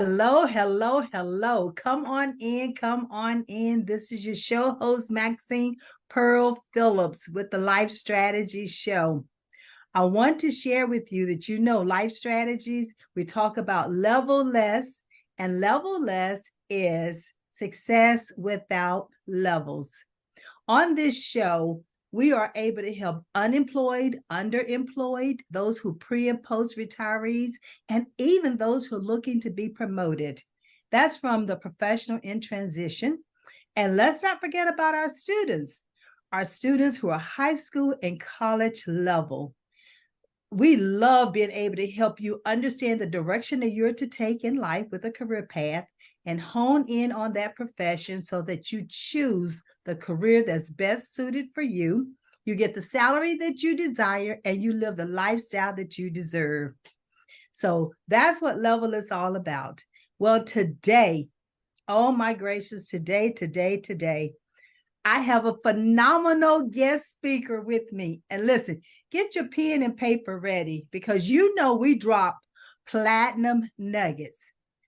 Hello, hello, hello. Come on in, come on in. This is your show host, Maxine Pearl Phillips with the Life Strategy Show. I want to share with you that life strategies, we talk about level less, and level less is success without levels. On this show, we are able to help unemployed, underemployed, those who pre and post retirees, and even those who are looking to be promoted. That's from the professional in transition. And let's not forget about our students who are high school and college level. We love being able to help you understand the direction that you're to take in life with a career path and hone in on that profession so that you choose the career that's best suited for you. You get the salary that you desire and you live the lifestyle that you deserve. So that's what Level is all about. Well, today, oh my gracious, today, I have a phenomenal guest speaker with me. And listen, get your pen and paper ready because we drop platinum nuggets.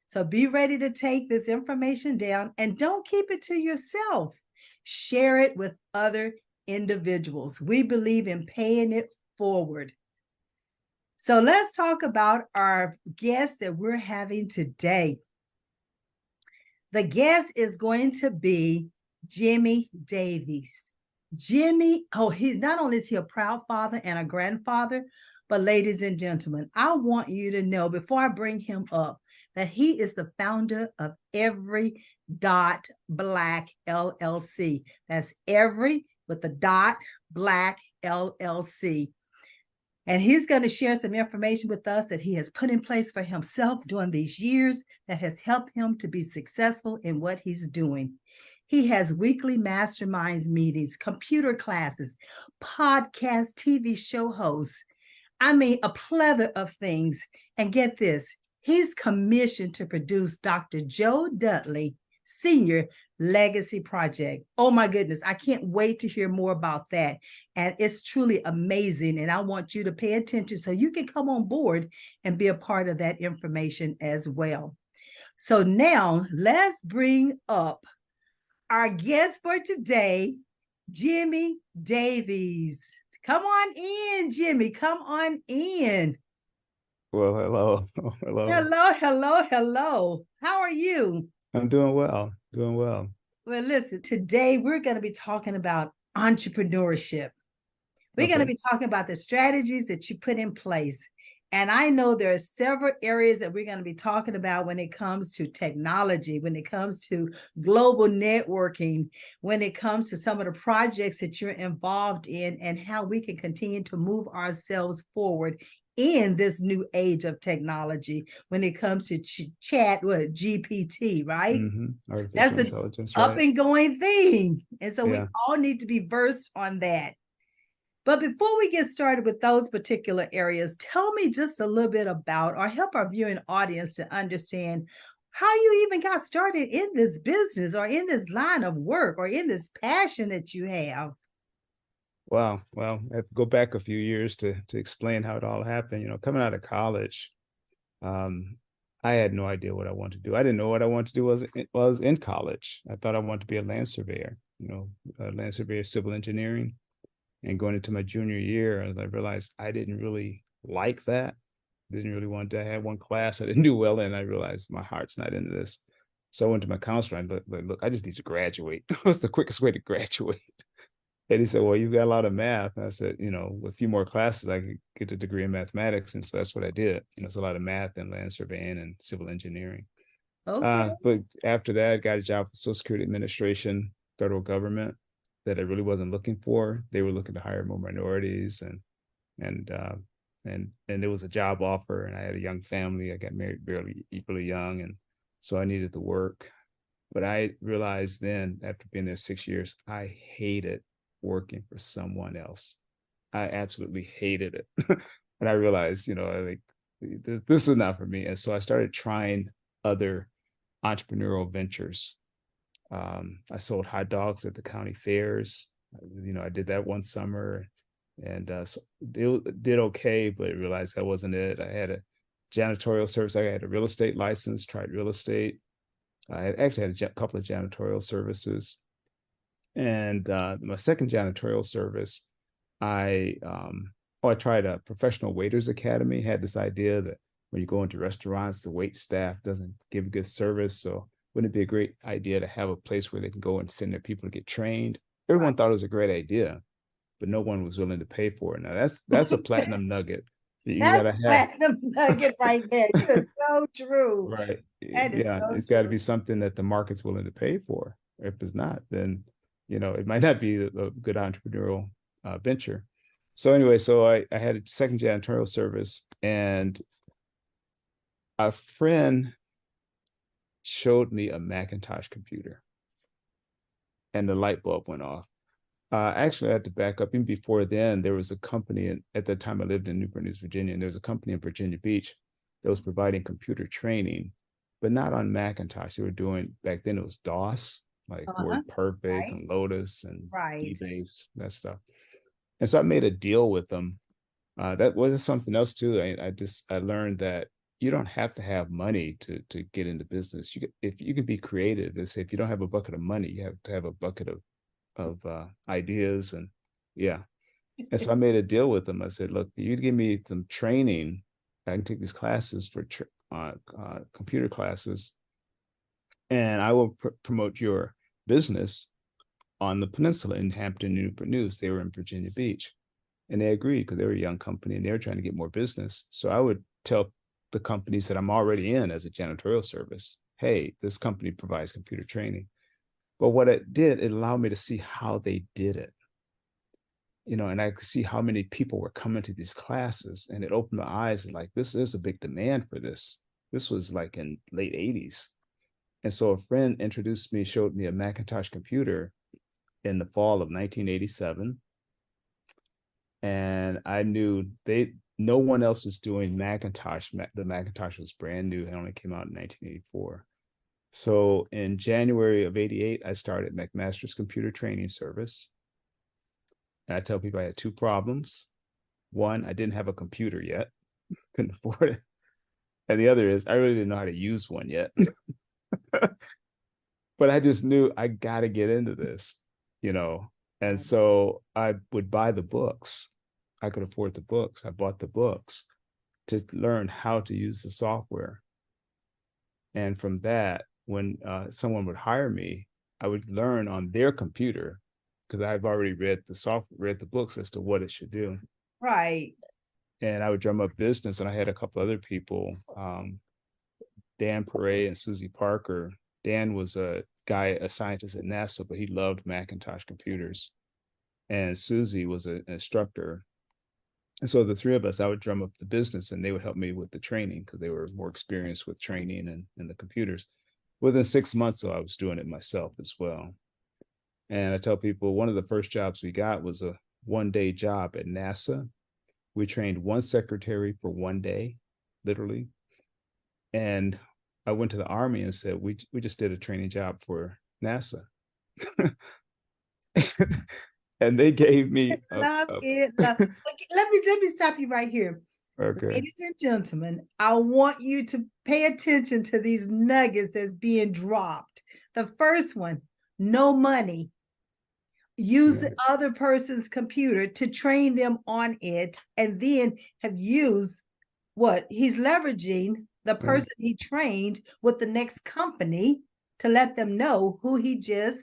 So be ready to take this information down and don't keep it to yourself. Share it with other individuals. We believe in paying it forward. So let's talk about our guest that we're having today. The guest is going to be Jimmy Davies. Jimmy, he's not only is he a proud father and a grandfather, but ladies and gentlemen, I want you to know before I bring him up that he is the founder of Every Dot Black LLC. That's Every with the dot Black LLC. And he's going to share some information with us that he has put in place for himself during these years that has helped him to be successful in what he's doing. He has weekly masterminds meetings, computer classes, podcast, TV show hosts. I mean, a plethora of things. And get this, he's commissioned to produce Dr. Joe Dudley Senior Legacy Project. Oh my goodness, I can't wait to hear more about that. And it's truly amazing. And I want you to pay attention so you can come on board and be a part of that information as well. So now let's bring up our guest for today, Jimmy Davies. Come on in, Jimmy. Come on in. Well, hello. Hello. Hello. How are you? I'm doing well. Doing well. Well, listen, today we're going to be talking about entrepreneurship. We're going to be talking about the strategies that you put in place. And I know there are several areas that we're going to be talking about when it comes to technology, when it comes to global networking, when it comes to some of the projects that you're involved in and how we can continue to move ourselves forward in this new age of technology when it comes to GPT, right? Artificial That's the intelligence, up right? and going thing. And so we Yeah. all need to be versed on that. But before we get started with those particular areas, tell me just a little bit about or help our viewing audience to understand how you even got started in this business or in this line of work or in this passion that you have. Wow. Well, I have to go back a few years to explain how it all happened. Coming out of college, I had no idea what I wanted to do. I didn't know what I wanted to do was in college. I thought I wanted to be a land surveyor, a land surveyor, civil engineering. And going into my junior year, I realized I didn't really like that. Didn't really want to. I had one class I didn't do well in. I realized my heart's not into this. So I went to my counselor and look, I just need to graduate. What's the quickest way to graduate? And he said, well, you've got a lot of math. And I said, with a few more classes, I could get a degree in mathematics. And so that's what I did. It's a lot of math and land surveying and civil engineering. Okay. But after that, I got a job with Social Security Administration, federal government, that I really wasn't looking for. They were looking to hire more minorities, and there was a job offer, and I had a young family. I got married really young, and so I needed to work. But I realized then, after being there 6 years, I hated working for someone else. I absolutely hated it, and I realized, this is not for me. And so I started trying other entrepreneurial ventures. I sold hot dogs at the county fairs. I did that one summer, and so did okay, but I realized that wasn't it. I had a janitorial service. I had a real estate license, tried real estate. I actually had a couple of janitorial services. And my second janitorial service, I tried a professional waiters academy. Had this idea that when you go into restaurants, the wait staff doesn't give good service. So wouldn't it be a great idea to have a place where they can go and send their people to get trained? Everyone thought it was a great idea, but no one was willing to pay for it. Now that's a platinum nugget that you That's gotta a have. platinum nugget right there. You're so true. Right. That is Yeah, so it's got to true. be something that the market's willing to pay for. If it's not, then it might not be a good entrepreneurial venture. So anyway, so I had a second janitorial service, and a friend showed me a Macintosh computer, and the light bulb went off. Actually, I had to back up. Even before then, there was a company, and at that time I lived in Newport News, Virginia, and there was a company in Virginia Beach that was providing computer training, but not on Macintosh. They were doing, back then it was DOS, like Uh-huh. Word Perfect Right. and Lotus and Right. DBase, that stuff. And so I made a deal with them. That was something else too. I learned that you don't have to have money to get into business. If you can be creative, they say if you don't have a bucket of money, you have to have a bucket of ideas. And yeah. And so I made a deal with them. I said, look, you give me some training. I can take these classes for computer classes, and I will promote your business on the peninsula in Hampton, Newport News. They were in Virginia Beach. And they agreed because they were a young company and they were trying to get more business. So I would tell the companies that I'm already in as a janitorial service, hey, this company provides computer training. But what it did, it allowed me to see how they did it. And I could see how many people were coming to these classes, and it opened my eyes like, this is a big demand for this. This was like in late 80s. And so a friend showed me a Macintosh computer in the fall of 1987. And I knew no one else was doing Macintosh. The Macintosh was brand new. It only came out in 1984. So in January of 88, I started McMaster's Computer Training Service. And I tell people I had two problems. One, I didn't have a computer yet, couldn't afford it. And the other is I really didn't know how to use one yet. But I just knew I got to get into this. And so I would buy the books. I could afford the books. I bought the books to learn how to use the software. And from that, when someone would hire me, I would learn on their computer because I've already read the books as to what it should do. Right. And I would drum up business. And I had a couple other people, Dan Perret and Susie Parker. Dan was a scientist at NASA, but he loved Macintosh computers. And Susie was an instructor. And so the three of us, I would drum up the business and they would help me with the training because they were more experienced with training and the computers. Within 6 months, though, I was doing it myself as well. And I tell people one of the first jobs we got was a 1-day job at NASA. We trained one secretary for 1 day, literally. And I went to the Army and said, we just did a training job for NASA. And they gave me Love it. Love. Okay, let me stop you right here. okay. Ladies and gentlemen, I want you to pay attention to these nuggets that's being dropped. The first one, no money. Use other person's computer to train them on it, and then have used what he's leveraging the person he trained with the next company to let them know who he just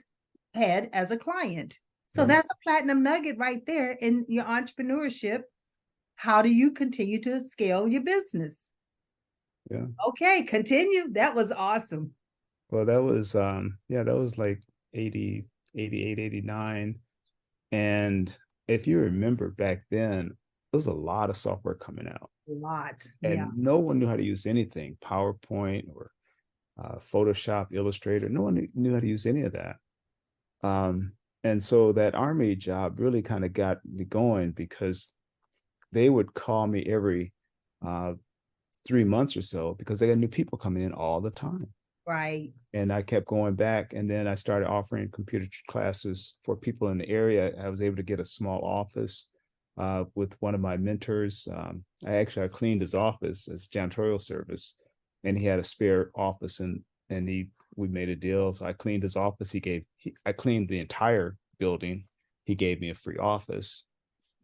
had as a client. So that's a platinum nugget right there in your entrepreneurship. How do you continue to scale your business? Yeah. Okay, continue. That was awesome. Well, that was like 80, 88, 89. And if you remember back then, there was a lot of software coming out. A lot. Yeah. And no one knew how to use anything, PowerPoint or Photoshop, Illustrator. No one knew how to use any of that. And so that Army job really kind of got me going because they would call me every 3 months or so because they had new people coming in all the time. Right. And I kept going back. And then I started offering computer classes for people in the area. I was able to get a small office. with one of my mentors. I cleaned his office as janitorial service, and he had a spare office, and we made a deal. So I cleaned his office. I cleaned the entire building. He gave me a free office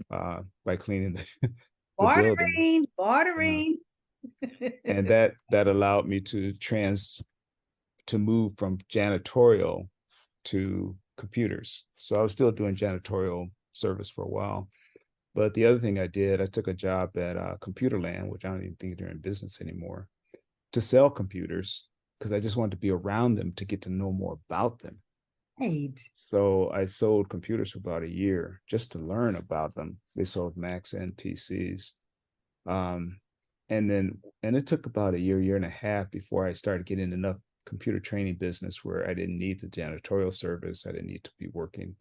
by cleaning the building. Bartering, Uh, bartering. and that allowed me to move from janitorial to computers. So I was still doing janitorial service for a while. But the other thing I did, I took a job at Computerland, which I don't even think they're in business anymore, to sell computers because I just wanted to be around them to get to know more about them. Right. So I sold computers for about a year just to learn about them. They sold Macs and PCs. Um, and it took about a year and a half before I started getting enough computer training business where I didn't need the janitorial service. I didn't need to be working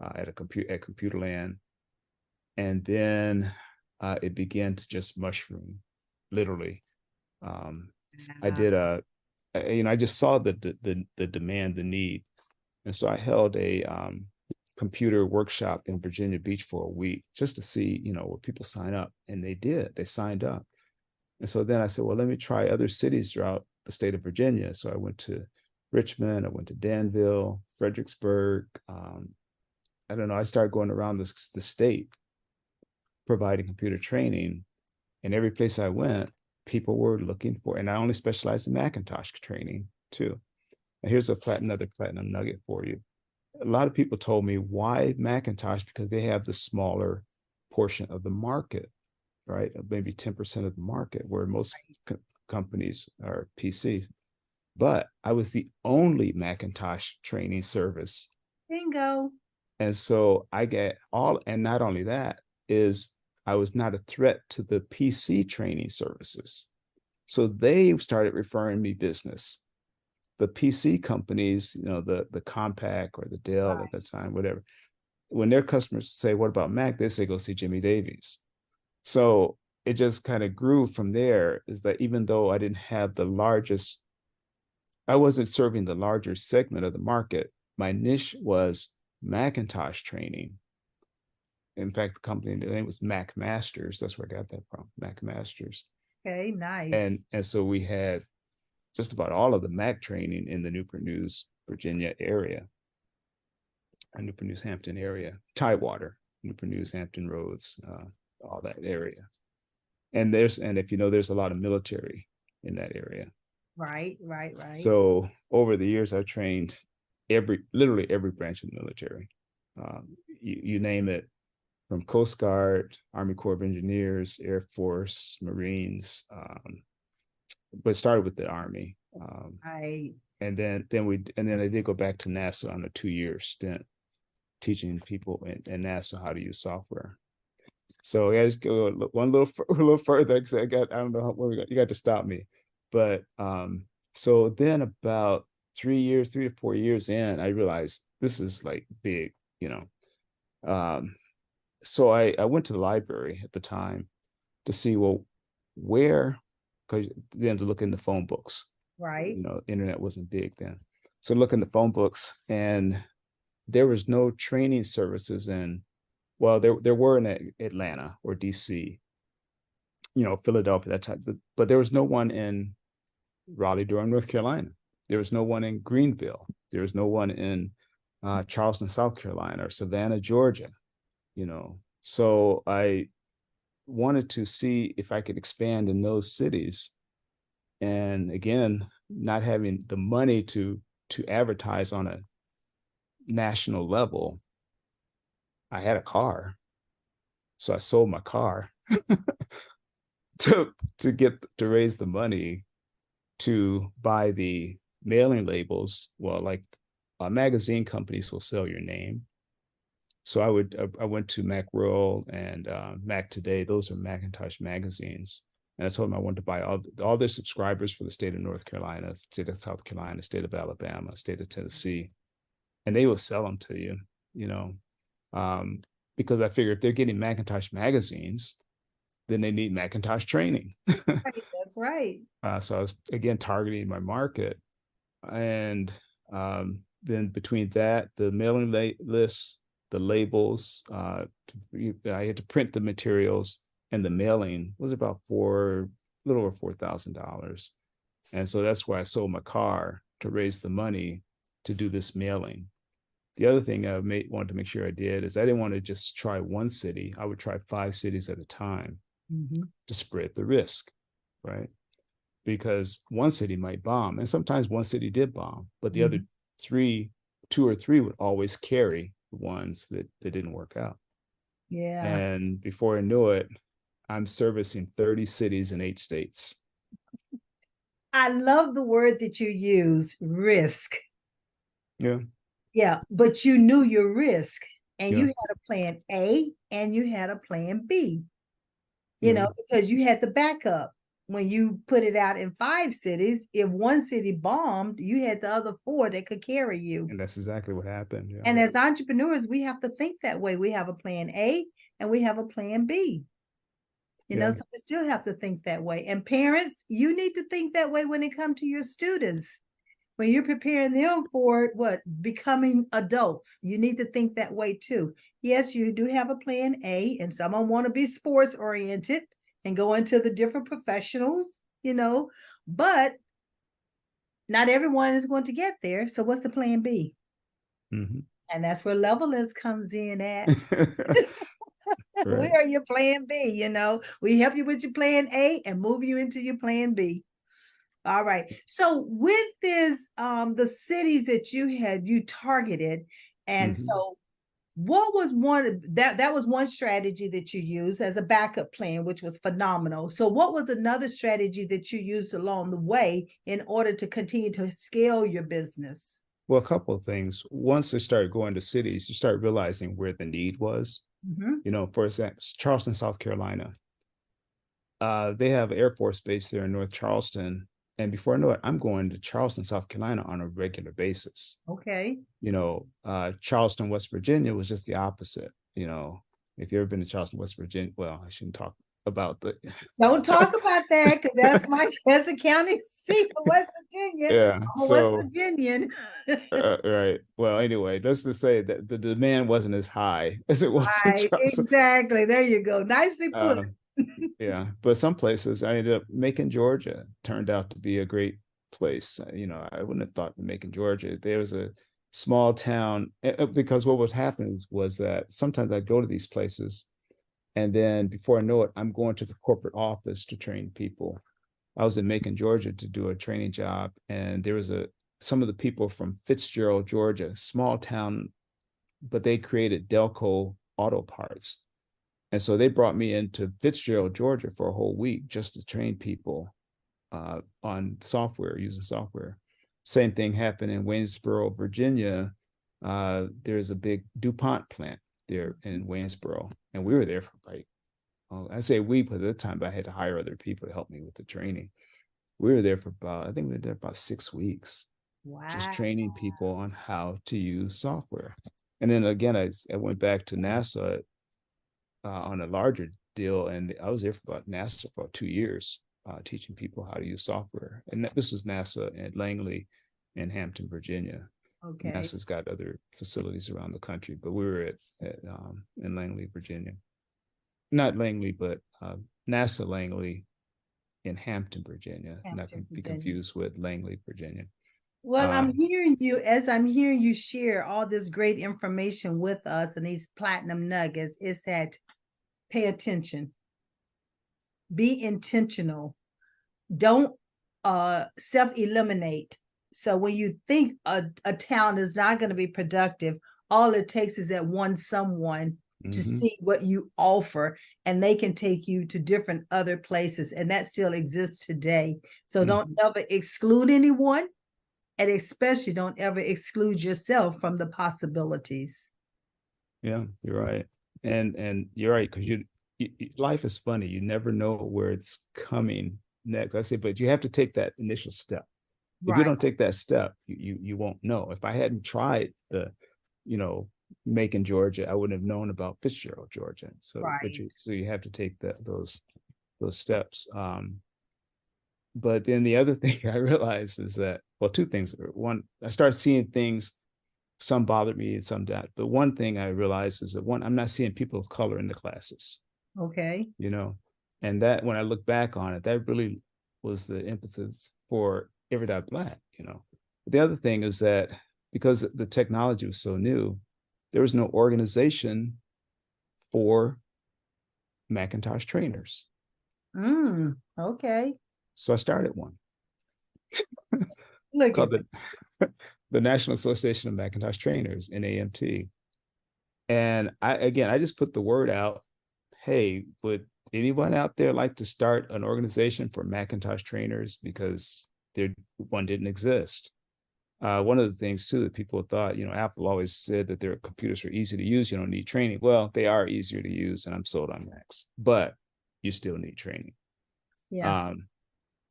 at Computerland. And then it began to just mushroom, literally. I did I just saw the demand, the need, and so I held a computer workshop in Virginia Beach for a week just to see, would people sign up, and they did. They signed up, and so then I said, well, let me try other cities throughout the state of Virginia. So I went to Richmond, I went to Danville, Fredericksburg. I don't know. I started going around the state providing computer training, and every place I went, people were looking for. And I only specialized in Macintosh training too. And here's another platinum nugget for you. A lot of people told me, why Macintosh? Because they have the smaller portion of the market, right? Maybe 10% of the market, where most companies are PCs. But I was the only Macintosh training service. Bingo. And so I get all, and not only that, is I was not a threat to the PC training services. So they started referring me business. The PC companies, the Compaq or the Dell at the time, whatever, when their customers say, what about Mac? They say, go see Jimmy Davies. So it just kind of grew from there, is that even though I didn't have I wasn't serving the larger segment of the market, my niche was Macintosh training. In fact, the company name was Mac Masters. That's where I got that from, Mac Masters. Okay, nice. And so we had just about all of the Mac training in the Newport News, Virginia area, Newport News, Hampton area, Tidewater, Newport News, Hampton Roads, all that area. And if there's a lot of military in that area. Right, right, right. So over the years, I've trained literally every branch of the military. You name it, from Coast Guard, Army Corps of Engineers, Air Force, Marines, but started with the Army. Right. And then I did go back to NASA on a 2-year stint teaching people in NASA how to use software. So I just go a little further, because I don't know you got to stop me. But so then about 3 to 4 years in, I realized this is like big, so I went to the library at the time to see, well, where, because then to look in the phone books. Right. Internet wasn't big then. So look in the phone books, and there was no training services well, there were in Atlanta or DC, Philadelphia, that type, but there was no one in Raleigh, Durham, North Carolina. There was no one in Greenville. There was no one in Charleston, South Carolina, or Savannah, Georgia. So I wanted to see if I could expand in those cities. And again, not having the money to advertise on a national level, I had a car, so I sold my car to raise the money to buy the mailing labels. Well, like magazine companies will sell your name. So I went to Macworld and Mac Today. Those are Macintosh magazines. And I told them I wanted to buy all their subscribers for the state of North Carolina, state of South Carolina, state of Alabama, state of Tennessee. And they will sell them to you, because I figure if they're getting Macintosh magazines, then they need Macintosh training. That's right. So I was, again, targeting my market. And then between that, the mailing lists, the labels. I had to print the materials, and the mailing was about a little over $4,000. And so that's why I sold my car to raise the money to do this mailing. The other thing I wanted to make sure I did is I didn't want to just try one city. I would try 5 cities at a time to spread the risk, right? Because one city might bomb, and sometimes one city did bomb, but the other 2 or 3 would always carry the ones that didn't work out. Yeah. And before I knew it, I'm servicing 30 cities in 8 states. I love the word that you use, risk. Yeah. Yeah, but you knew your risk, and Yeah. you had a plan A and you had a plan B, Yeah. because you had the backup. When you put it out in 5 cities, if one city bombed, you had the other 4 that could carry you. And that's exactly what happened. Yeah. And as entrepreneurs, we have to think that way. We have a plan A and we have a plan B. So we still have to think that way. And parents, you need to think that way when it comes to your students. When you're preparing them for becoming adults, you need to think that way too. Yes, you do have a plan A, and someone want to be sports oriented and go into the different professionals, but not everyone is going to get there. So what's the plan B? And that's where Levelers comes in at. Right. We are your plan B, We help you with your plan A and move you into your plan B. All right. So with this, the cities that you targeted, and so what was that was one strategy that you used as a backup plan, which was phenomenal. So what was another strategy that you used along the way in order to continue to scale your business? Well, a couple of things. Once I started going to cities, you start realizing where the need was. For example, Charleston, South Carolina. They have an Air Force base there in North Charleston. And before I know it, I'm going to Charleston, South Carolina on a regular basis. Okay. Charleston, West Virginia was just the opposite. If you've ever been to Charleston, West Virginia, well, I shouldn't talk about the. Don't talk about that, because that's the county seat of West Virginia. Yeah. So West Virginian. Right. Well, anyway, let's just say that the demand wasn't as high as it was. Right. Exactly. There you go. Nicely put. Yeah, but some places I ended up Macon, Georgia, turned out to be a great place. I wouldn't have thought Macon, Georgia. There was a small town, because what would happen was that sometimes I'd go to these places, and then before I know it, I'm going to the corporate office to train people. I was in Macon, Georgia to do a training job, and there was some of the people from Fitzgerald, Georgia, small town, but they created Delco auto parts. And so they brought me into Fitzgerald, Georgia for a whole week just to train people on software, using software. Same thing happened in Waynesboro, Virginia. There's a big DuPont plant there in Waynesboro. And we were there for I say we, but at the time I had to hire other people to help me with the training. We were there for I think we were there about 6 weeks. Wow. Just training people on how to use software. And then again, I went back to NASA on a larger deal, and I was there for NASA for about 2 years, teaching people how to use software. And this was NASA at Langley in Hampton, Virginia. Okay. NASA's got other facilities around the country, but we were in Langley, Virginia. Not Langley, but NASA Langley in Hampton, Virginia. Not to be confused with Langley, Virginia. Well, I'm hearing you share all this great information with us and these platinum nuggets. It's that pay attention, be intentional, don't self-eliminate. So when you think a talent is not going to be productive, all it takes is that someone to see what you offer, and they can take you to different other places, and that still exists today. So don't ever exclude anyone, and especially don't ever exclude yourself from the possibilities. Yeah, you're right. And you're right, because life is funny. You never know where it's coming next. I say, but you have to take that initial step. If you don't take that step, you won't know. If I hadn't tried Macon, Georgia, I wouldn't have known about Fitzgerald, Georgia. So, so you have to take those steps. But then the other thing I realized is that, well, 2 things. One, I started seeing things some bothered me and some didn't. But one thing I realized is that one, I'm not seeing people of color in the classes, Okay. you know, and that when I look back on it, that really was the impetus for Every Dot Black, you know. The other thing is that because the technology was so new, there was no organization for Macintosh trainers. Okay. So I started one Look at called the National Association of Macintosh Trainers, NAMT. And I just put the word out, hey, would anyone out there like to start an organization for Macintosh trainers? Because there one didn't exist. One of the things too that people thought, you know, Apple always said that their computers were easy to use. You don't need training. Well, they are easier to use, and I'm sold on Macs, but you still need training. yeah. Um,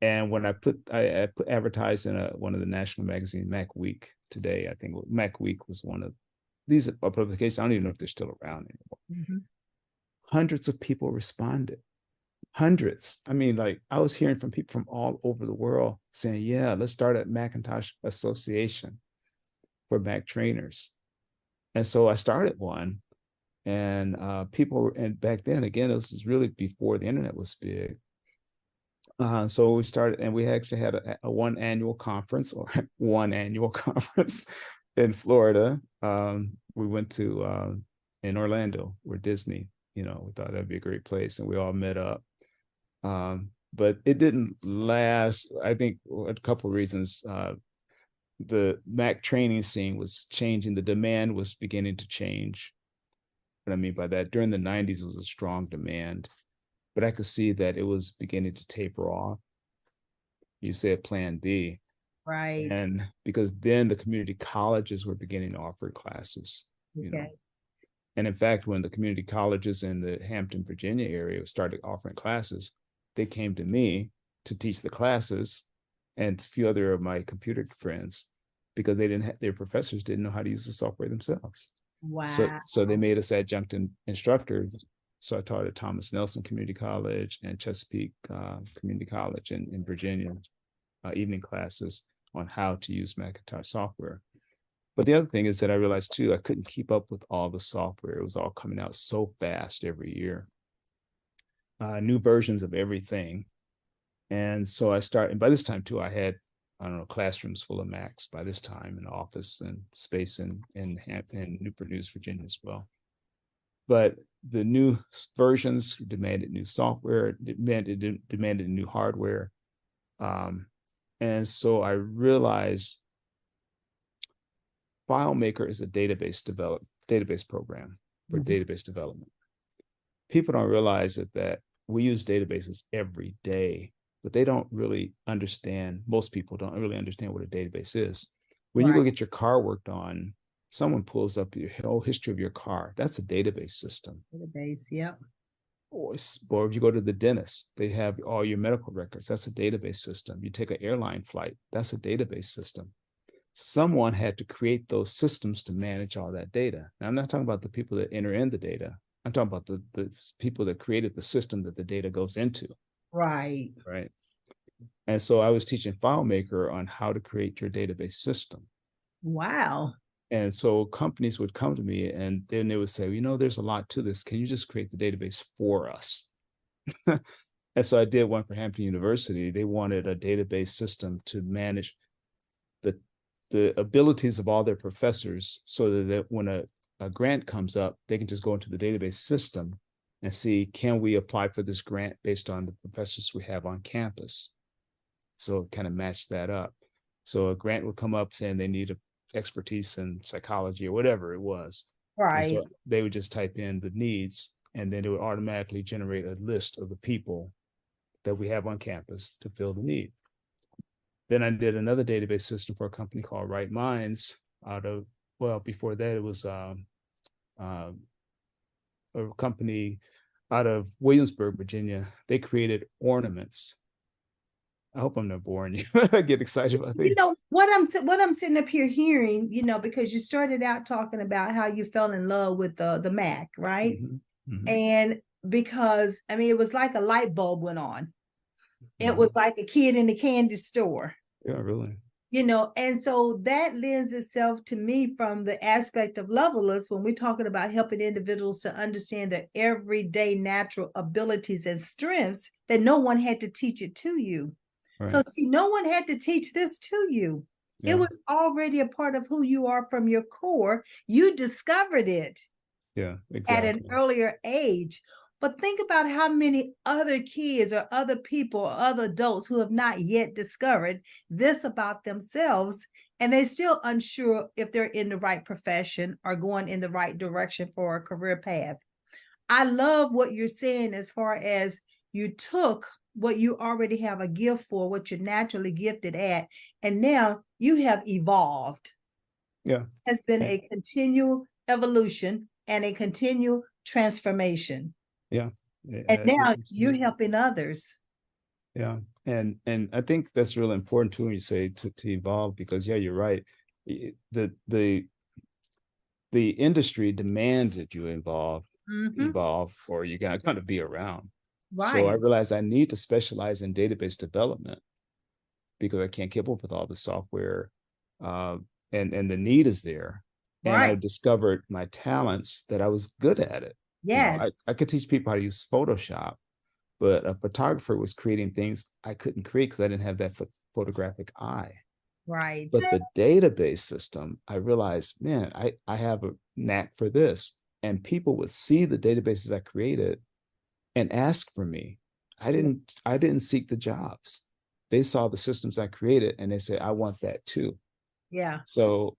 and when I put advertised in one of the national magazines, Mac Week today, I think Mac Week was one of these publications. I don't even know if they're still around anymore. Mm-hmm. Hundreds of people responded. Hundreds. I mean, like I was hearing from people from all over the world saying, yeah, let's start a Macintosh Association for Mac trainers. And so I started one, and people, and back then, again, this was really before the internet was big. So we started, and we actually had a one annual conference, or one annual conference in Florida. We went to in Orlando, where Disney, you know, we thought that'd be a great place, and we all met up. But it didn't last. I think a couple of reasons. The Mac training scene was changing. The demand was beginning to change. What I mean by that, during the 90s, was a strong demand, but I could see that it was beginning to taper off. You said Plan B. Right. And because then the community colleges were beginning to offer classes, you know. Okay. And in fact, when the community colleges in the Hampton, Virginia area started offering classes, they came to me to teach the classes and a few other of my computer friends, because they didn't have, their professors didn't know how to use the software themselves. Wow. So they made us adjunct instructors. So I taught at Thomas Nelson Community College and Chesapeake Community College in Virginia, evening classes on how to use Macintosh software. But the other thing is that I realized too, I couldn't keep up with all the software. It was all coming out so fast every year, new versions of everything. And so I started, and by this time too, I had, I don't know, classrooms full of Macs by this time, in the office and space in Newport News, Virginia as well. But the new versions demanded new software, demanded new hardware. And so I realized FileMaker is a database program for Mhm. database development. People don't realize that we use databases every day, but they don't really understand. Most people don't really understand what a database is. When you Right. go get your car worked on, someone pulls up your whole history of your car. That's a database system. Database. Yep. Or if you go to the dentist, they have all your medical records. That's a database system. You take an airline flight, that's a database system. Someone had to create those systems to manage all that data. Now, I'm not talking about the people that enter in the data. I'm talking about the people that created the system that the data goes into, Right. right? And so I was teaching FileMaker on how to create your database system. Wow. And so companies would come to me and then they would say, you know, there's a lot to this. Can you just create the database for us? And so I did one for Hampton University. They wanted a database system to manage the abilities of all their professors, so that when a grant comes up, they can just go into the database system and see, can we apply for this grant based on the professors we have on campus? So kind of match that up. So a grant would come up saying they need expertise in psychology or whatever it was. And Right. so they would just type in the needs, and then it would automatically generate a list of the people that we have on campus to fill the need. Then I did another database system for a company called Right Minds out of, well, before that, it was uh, a company out of Williamsburg, Virginia. They created ornaments. I hope I'm not boring you. I get excited about You things. know what I'm sitting up here hearing, because you started out talking about how you fell in love with the Mac, right? Mm-hmm. Mm-hmm. And because I mean it was like a light bulb went on. It Mm-hmm. was like a kid in the candy store. Yeah, really. And so that lends itself to me from the aspect of levelers when we're talking about helping individuals to understand their everyday natural abilities and strengths that no one had to teach it to you. So, Right. see, no one had to teach this to you. It Yeah. was already a part of who you are from your core. You discovered it Yeah. at an Exactly. earlier age. But think about how many other kids or other people or other adults who have not yet discovered this about themselves, and they're still unsure if they're in the right profession or going in the right direction for a career path. I love what you're saying as far as you took what you already have a gift for, what you're naturally gifted at, and now you have evolved. Yeah. Has been And a continual evolution and a continual transformation. yeah. And now you're Absolutely. helping others. Yeah. And I think that's really important too when you say to evolve, because yeah, you're right. The industry demands that you Mm-hmm. evolve, or you're not going to be around. So I Right, realized I need to specialize in database development because I can't keep up with all the software, uh, and the need is there. And I right. discovered my talents that I was good at it. Yes, I could teach people how to use Photoshop, but a photographer was creating things I couldn't create because I didn't have that photographic eye. right. But the database system, I realized, man, I have a knack for this. And people would see the databases I created and ask for me. Yeah, I didn't seek the jobs. They saw the systems I created and they said, I want that too. yeah. So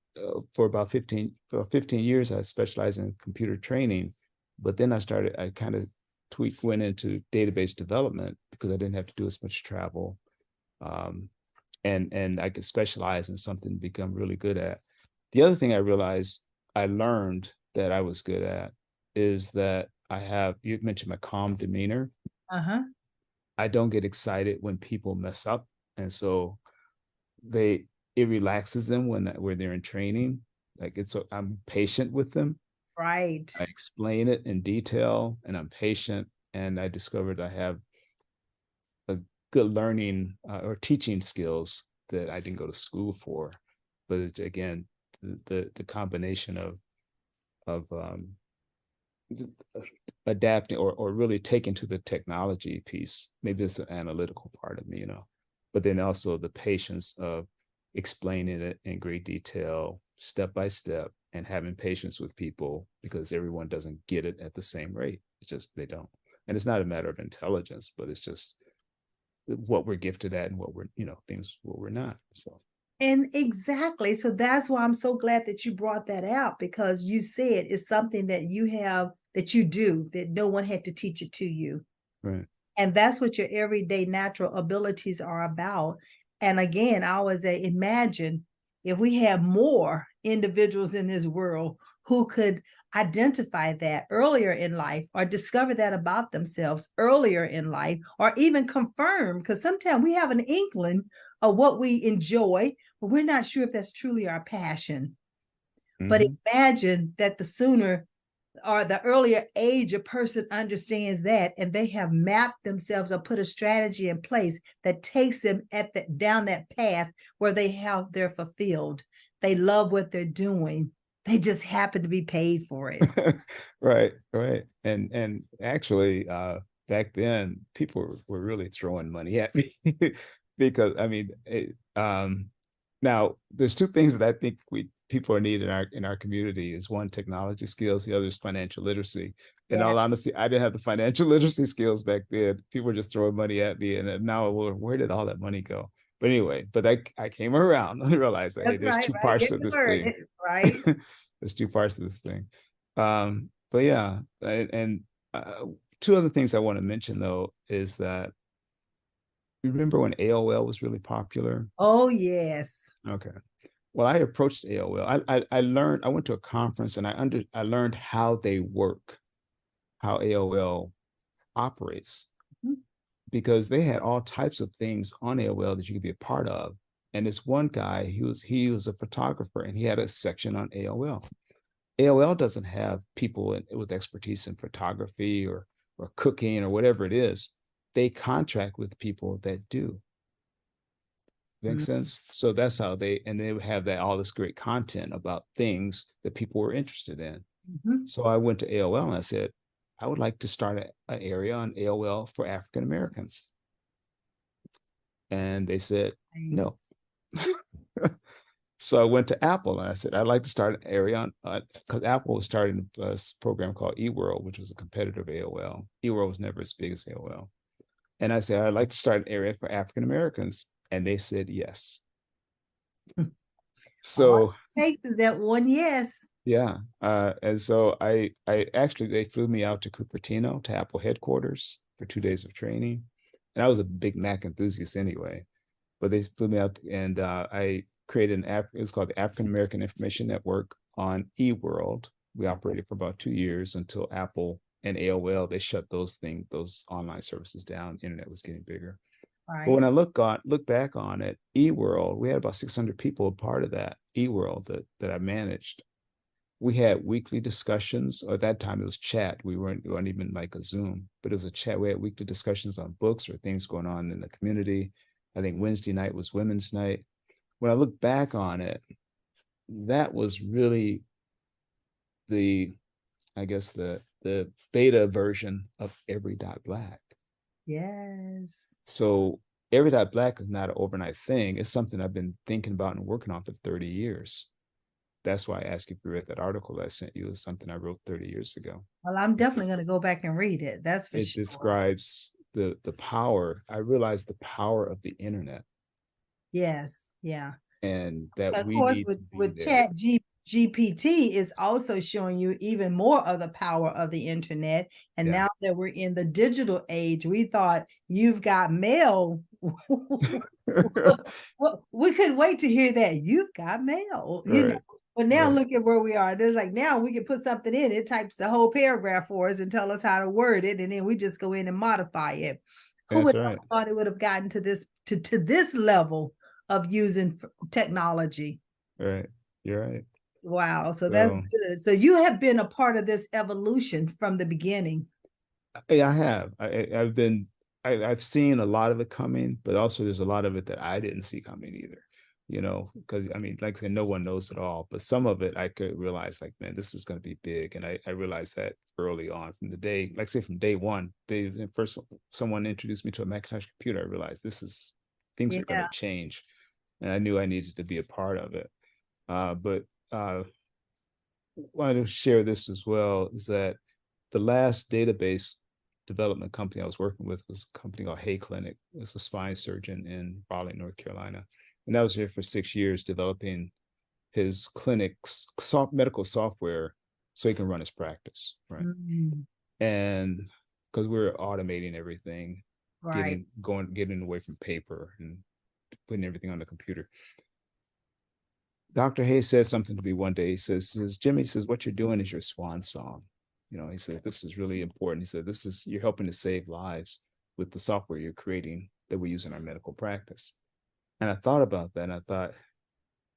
for about 15 years, I specialized in computer training. But then I kind of went into database development because I didn't have to do as much travel. Um, and I could specialize in something to become really good at. The other thing I realized I learned that I was good at is that you mentioned my calm demeanor. Uh-huh. I don't get excited when people mess up. And so they, it relaxes them when they're in training. I'm patient with them. Right. I explain it in detail and I'm patient. And I discovered I have a good learning or teaching skills that I didn't go to school for. But it's, again, the combination of adapting or really taking to the technology piece. Maybe it's an analytical part of me, but then also the patience of explaining it in great detail, step by step, and having patience with people because everyone doesn't get it at the same rate. It's just they don't. And it's not a matter of intelligence, but it's just what we're gifted at and what we're, things what we're not. So And exactly. So that's why I'm so glad that you brought that out because you said it's something that you have, that you do, that no one had to teach it to you. right. And that's what your everyday natural abilities are about. And again, I always say, imagine if we had more individuals in this world who could identify that earlier in life or discover that about themselves earlier in life or even confirm, because sometimes we have an inkling of what we enjoy, but we're not sure if that's truly our passion. But Mm-hmm. imagine that the sooner or the earlier age a person understands that and they have mapped themselves or put a strategy in place that takes them down that path where they're fulfilled, they love what they're doing, they just happen to be paid for it. Right, right. And actually, back then people were really throwing money at me because I mean, now there's two things that I think we people are needing in our community is one, technology skills, the other is financial literacy. In Yeah, all honesty, I didn't have the financial literacy skills back then. People were just throwing money at me, and now, well, where did all that money go? But anyway, I came around and realized that, hey, that's there's right, two right. Yeah, parts to you this heard thing. it, right? There's two parts to this thing. But yeah, and two other things I want to mention though is that remember when AOL was really popular? Oh, yes. Okay. Well, I approached AOL. I learned. I went to a conference and I learned how they work, how AOL operates, because they had all types of things on AOL that you could be a part of. And this one guy, he was a photographer and he had a section on AOL. AOL doesn't have people with expertise in photography or cooking or whatever it is. They contract with people that do. Makes sense. So that's how they would have that all this great content about things that people were interested in. Mhm. So I went to AOL and I said, I would like to start an area on AOL for African Americans. And they said, Right. no. So I went to Apple and I said, I'd like to start an area on, because Apple was starting a program called eWorld, which was a competitor of AOL. eWorld was never as big as AOL. And I said, I'd like to start an area for African Americans. And they said, yes. All So it takes is that one yes. yeah, and so I actually they flew me out to Cupertino to Apple headquarters for 2 days of training, and I was a big Mac enthusiast anyway. But they flew me out, and I created an app. It was called the African American Information Network on eWorld. We operated for about 2 years until Apple and AOL they shut those online services down. Internet was getting bigger. But when Right. I look back on it, eWorld, we had about 600 people a part of that eWorld that I managed. We had weekly discussions. At that time, it was chat. We weren't even like a Zoom, but it was a chat. We had weekly discussions on books or things going on in the community. I think Wednesday night was Women's Night. When I look back on it, that was really the, I guess the beta version of Every Dot Black. Yes. So Every Dot Black is not an overnight thing. It's something I've been thinking about and working on for 30 years. That's why I asked if you read that article that I sent you. It was something I wrote 30 years ago. Well, I'm definitely going to go back and read it. That's for It sure. describes the power. I realized the power of the internet Yes. Yeah. and that Of we course, need to be with there. GPT is also showing you even more of the power of the internet. And Yeah. now that we're in the digital age, we thought you've got mail. Well, we couldn't wait to hear that you've got mail, Right. But now Right. look at where we are. There's like now we can put something in it, types the whole paragraph for us and tell us how to word it, and then we just go in and modify it. Who That's would have right. thought it would have gotten to this level of using technology? Right. You're right. Wow, so that's So good. So you have been a part of this evolution from the beginning. yeah, I have. I've seen a lot of it coming, but also there's a lot of it that I didn't see coming either. Because I mean, like I said, no one knows it all, but some of it I could realize, like, man, this is going to be big, and I realized that early on from the day, like say from day one, first someone introduced me to a Macintosh computer, I realized things are going Yeah. to change, and I knew I needed to be a part of it. But wanted to share this as well is that the last database development company I was working with was a company called Hay Clinic. It was a spine surgeon in Raleigh, North Carolina. And I was here for 6 years developing his clinic's medical software so he can run his practice. Right. Mm, And because we were automating everything, right. getting away from paper and putting everything on the computer. Dr. Hayes said something to me one day. He says, Jimmy, he says, what you're doing is your swan song. He said, this is really important. He said, you're helping to save lives with the software you're creating that we use in our medical practice. And I thought about that and I thought,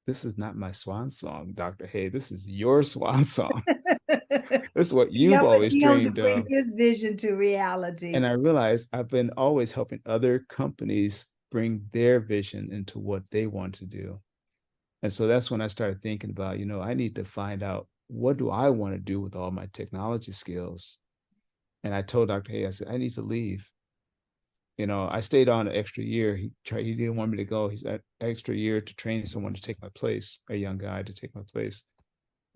this is not my swan song, Dr. Hay. This is your swan song. This is what you've Helping always him to dreamed bring of. his vision to reality. And I realized I've been always helping other companies bring their vision into what they want to do. And so that's when I started thinking about, I need to find out what do I want to do with all my technology skills. And I told Dr. Hay, I said, I need to leave. I stayed on an extra year. He didn't want me to go. He's an extra year to train someone to take my place, a young guy to take my place.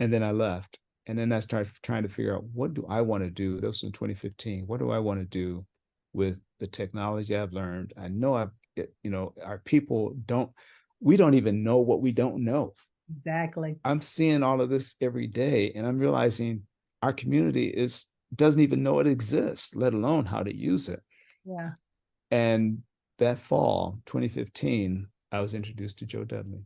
And then I left. And then I started trying to figure out what do I want to do? That was in 2015. What do I want to do with the technology I've learned? I know our people we don't even know what we don't know. Exactly. I'm seeing all of this every day, and I'm realizing our community doesn't even know it exists, let alone how to use it. Yeah. And that fall, 2015, I was introduced to Joe Dudley.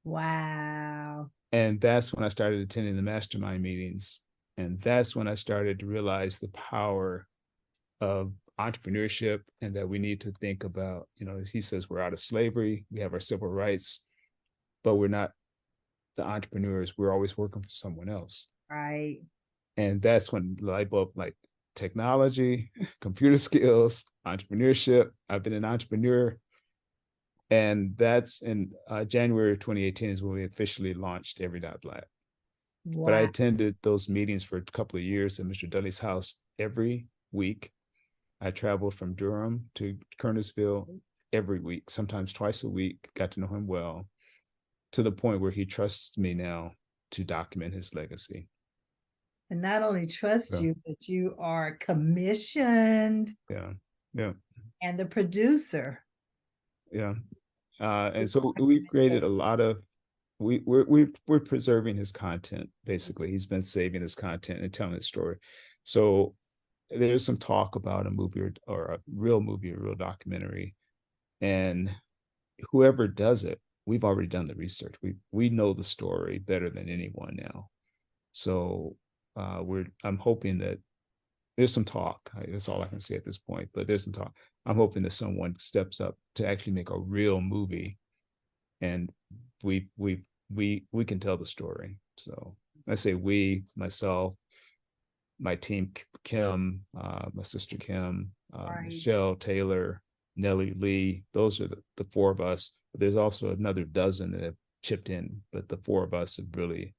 Wow. And that's when I started attending the mastermind meetings. And that's when I started to realize the power of entrepreneurship and that we need to think about, as he says, we're out of slavery, we have our civil rights, but we're not the entrepreneurs. We're always working for someone else. Right. And that's when the light bulb, like technology, computer skills, entrepreneurship. I've been an entrepreneur And that's in January of 2018 is when we officially launched Every Dot Black. But I Wow. attended those meetings for a couple of years at Mr. Dudley's house every week. I traveled from Durham to Kernersville every week, sometimes twice a week, got to know him well, to the point where he trusts me now to document his legacy. And not only trust So, you, but you are commissioned yeah, yeah, and the producer. yeah. And so we've created a lot of we're preserving his content. Basically, he's been saving his content and telling his story. So there's some talk about a movie or a real documentary, and whoever does it, we've already done the research. We know the story better than anyone now. So I'm hoping that there's some talk. That's all I can say at this point. But there's some talk. I'm hoping that someone steps up to actually make a real movie, and we can tell the story. So I say we, myself, my team, Kim, my sister Kim, Right. Michelle Taylor, Nellie Lee. Those are the four of us. But there's also another dozen that have chipped in, but the four of us have really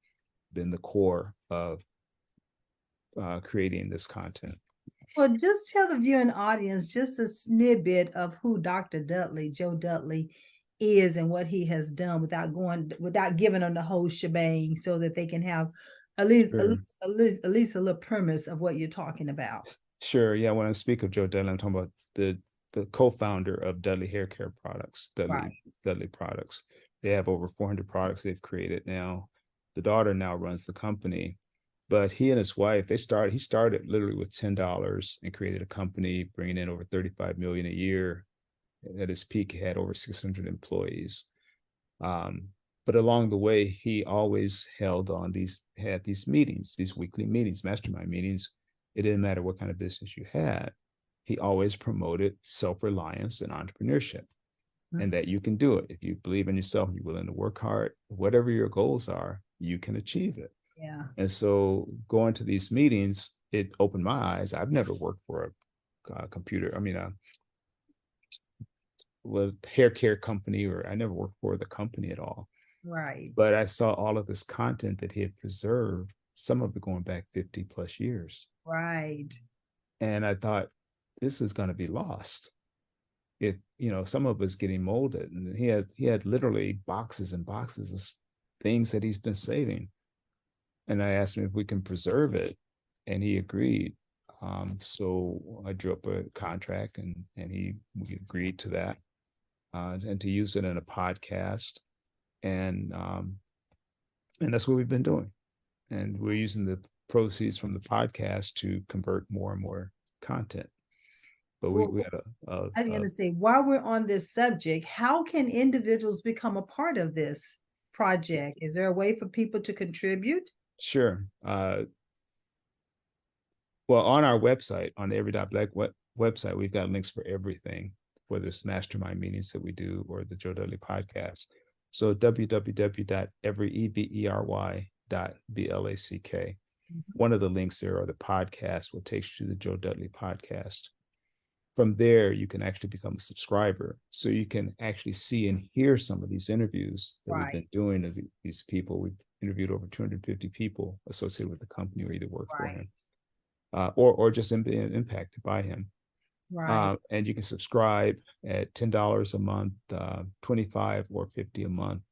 been the core of creating this content. Well, just tell the viewing audience just a snippet of who Dr. Dudley, Joe Dudley, is and what he has done without giving them the whole shebang, so that they can have Sure. at least a little premise of what you're talking about. Sure. Yeah. When I speak of Joe Dudley, I'm talking about the co-founder of Dudley Hair Care Products, Right. Dudley Products. They have over 400 products they've created now. The daughter now runs the company, but he and his wife, he started literally with $10 and created a company, bringing in over 35 million a year. At his peak, he had over 600 employees. Um, but along the way, he always had these meetings, these weekly meetings, mastermind meetings. It didn't matter what kind of business you had. He always promoted self-reliance and entrepreneurship, Mm. and that you can do it. If you believe in yourself, you're willing to work hard, whatever your goals are, you can achieve it. Yeah. And so going to these meetings, it opened my eyes. I've never worked for a computer. I mean, a hair care company, or I never worked for the company at all. Right. But I saw all of this content that he had preserved, some of it going back 50 plus years. Right. And I thought, this is going to be lost. If, some of it's getting molded. And he had literally boxes and boxes of things that he's been saving. And I asked him if we can preserve it. And he agreed. So I drew up a contract, and we agreed to that, and to use it in a podcast. And that's what we've been doing. And we're using the proceeds from the podcast to convert more and more content. But we Well, had I was going to say, while we're on this subject, how can individuals become a part of this project? Is there a way for people to contribute? sure. Well, on our website, on the Every Dot Black website, we've got links for everything, whether it's mastermind meetings that we do or the Joe Dudley podcast. So www.everyblack.black. One of the links there are the podcast, what takes you to the Joe Dudley podcast. From there, you can actually become a subscriber. So you can actually see and hear some of these interviews that we've been Right. doing of these people. We've interviewed over 250 people associated with the company or either work for Right. him, or just being impacted by him. Right. And you can subscribe at $10 a month, 25 or 50 a month,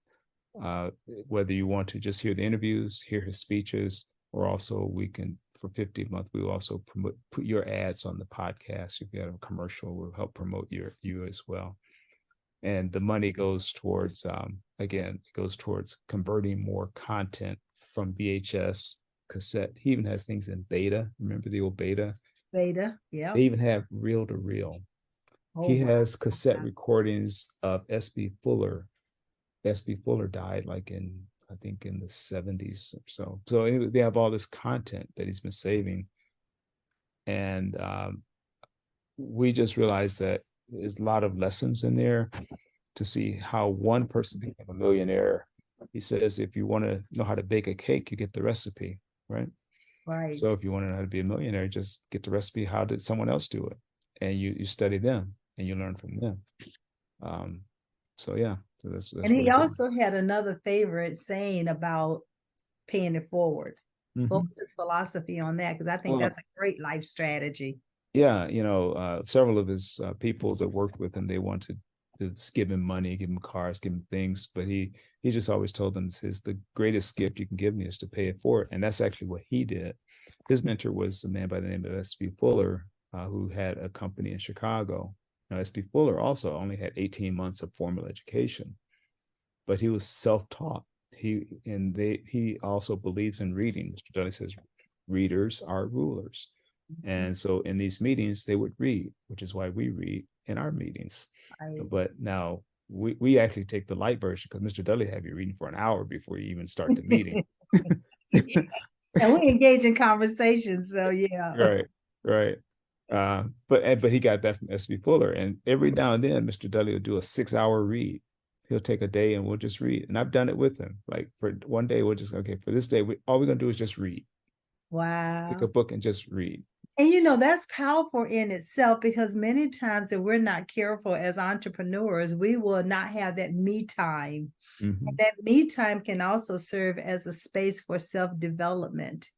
whether you want to just hear the interviews, hear his speeches, or also we can, for 50 a month, we will also put your ads on the podcast. If you have a commercial, we'll help promote you as well. And the money goes towards, again, it goes towards converting more content from VHS, cassette. He even has things in beta. Remember the old beta? Beta. They Yep. even have reel to reel. Oh, He wow. has cassette recordings of S.B. Fuller. S.B. Fuller died like I think in the 70s or so. So anyway, they have all this content that he's been saving. And we just realized that there's a lot of lessons in there to see how one person became a millionaire. He says, if you want to know how to bake a cake, you get the recipe, right? Right. So if you want to know how to be a millionaire, just get the recipe. How did someone else do it? And you study them and you learn from them. Um, So yeah, so And that's he really good. also had another favorite saying about paying it forward. What Hmm. was his philosophy on that? Because I think Well, that's a great life strategy. yeah, several of his people that worked with him, they wanted to just give him money, give him cars, give him things, but he just always told them, says the greatest gift you can give me is to pay it forward, and that's actually what he did. His mentor was a man by the name of S.B. Fuller, who had a company in Chicago. Now, S.B. Fuller also only had 18 months of formal education, but he was self-taught. He also believes in reading. Mr. Dudley says readers are rulers. And so in these meetings, they would read, which is why we read in our meetings. Right. But now we actually take the light version because Mr. Dudley have you reading for an hour before you even start the meeting. And we engage in conversation. So yeah. Right, right. But he got that from S.B. Fuller, and every now and then Mr. Dudley will do a 6 hour read. He'll take a day and we'll just read, and I've done it with him. Like for one day, we'll just okay for this day. All we're gonna do is just read. Pick a Wow. book and just read. And that's powerful in itself because many times if we're not careful as entrepreneurs, we will not have that me time. And Mm-hmm. that me time can also serve as a space for self-development,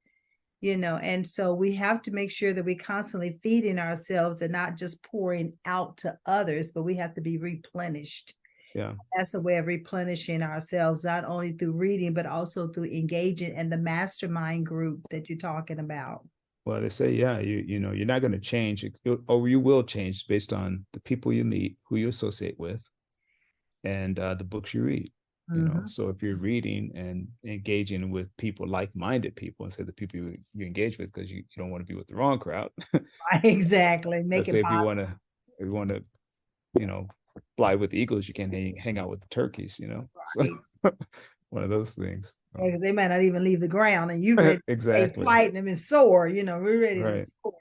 and so we have to make sure that we constantly feeding ourselves and not just pouring out to others, but we have to be replenished. Yeah. That's a way of replenishing ourselves, not only through reading, but also through engaging in the mastermind group that you're talking about. Well, they say, yeah, you're not going to change, or you will change based on the people you meet, who you associate with, and the books you read. Mm-hmm. So if you're reading and engaging with people, like-minded people, instead of the people you engage with, because you don't want to be with the wrong crowd. Exactly. Make Let's it say positive. if you want to, you know, fly with the eagles, you can't hang out with the turkeys. So Right. one of those things. Because they might not even leave the ground and you ready to take Exactly. flight and them and soar, we're ready to Right. soar.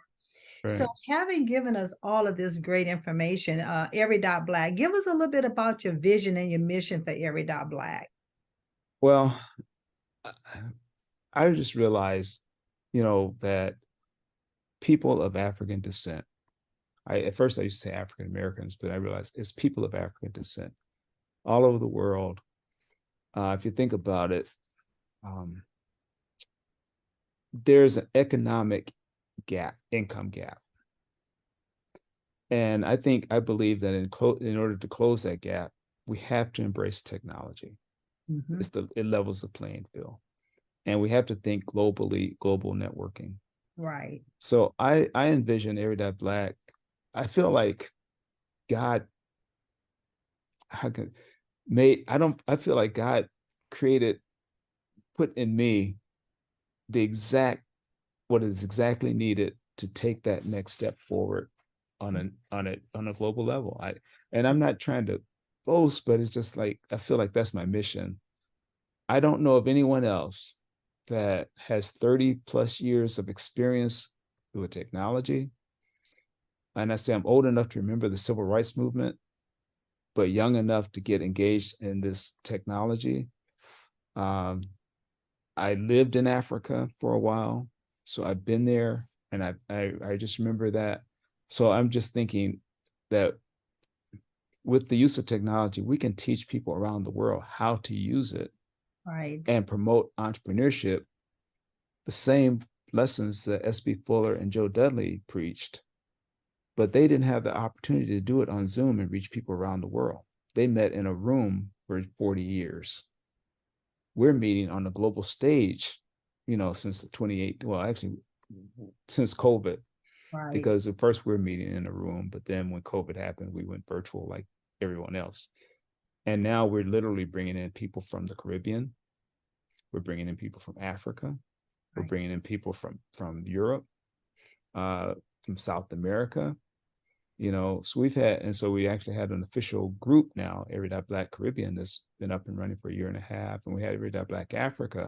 So Right. having given us all of this great information, Every Dot Black, give us a little bit about your vision and your mission for Every Dot Black. Well, I just realized, that people of African descent. At first I used to say African Americans, but I realized it's people of African descent all over the world. If you think about it, um, there's an economic gap, income gap, and I believe that in order to close that gap, we have to embrace technology. Mm-hmm. It levels the playing field, and we have to think globally, global networking. Right. So I envision Every Dot Black. I feel like God, how can made I don't I feel like God created, put in me the exact what is exactly needed to take that next step forward on a global level. And I'm not trying to boast, but it's just like I feel like that's my mission. I don't know of anyone else that has 30 plus years of experience with technology. And I say I'm old enough to remember the civil rights movement, but young enough to get engaged in this technology. Um, I lived in Africa for a while, so I've been there, and I just remember that. So I'm just thinking that with the use of technology, we can teach people around the world how to use it Right. and promote entrepreneurship. The same lessons that S.B. Fuller and Joe Dudley preached, but they didn't have the opportunity to do it on Zoom and reach people around the world. They met in a room for 40 years. We're meeting on the global stage, since the 28, well, actually, since COVID, Right. because at first we we're meeting in a room, but then when COVID happened, we went virtual like everyone else. And now we're literally bringing in people from the Caribbean. We're bringing in people from Africa. We're Right. bringing in people from Europe, uh, from South America, so we actually had an official group now, Every Dot Black Caribbean, that's been up and running for a year and a half, and we had Every Dot Black Africa,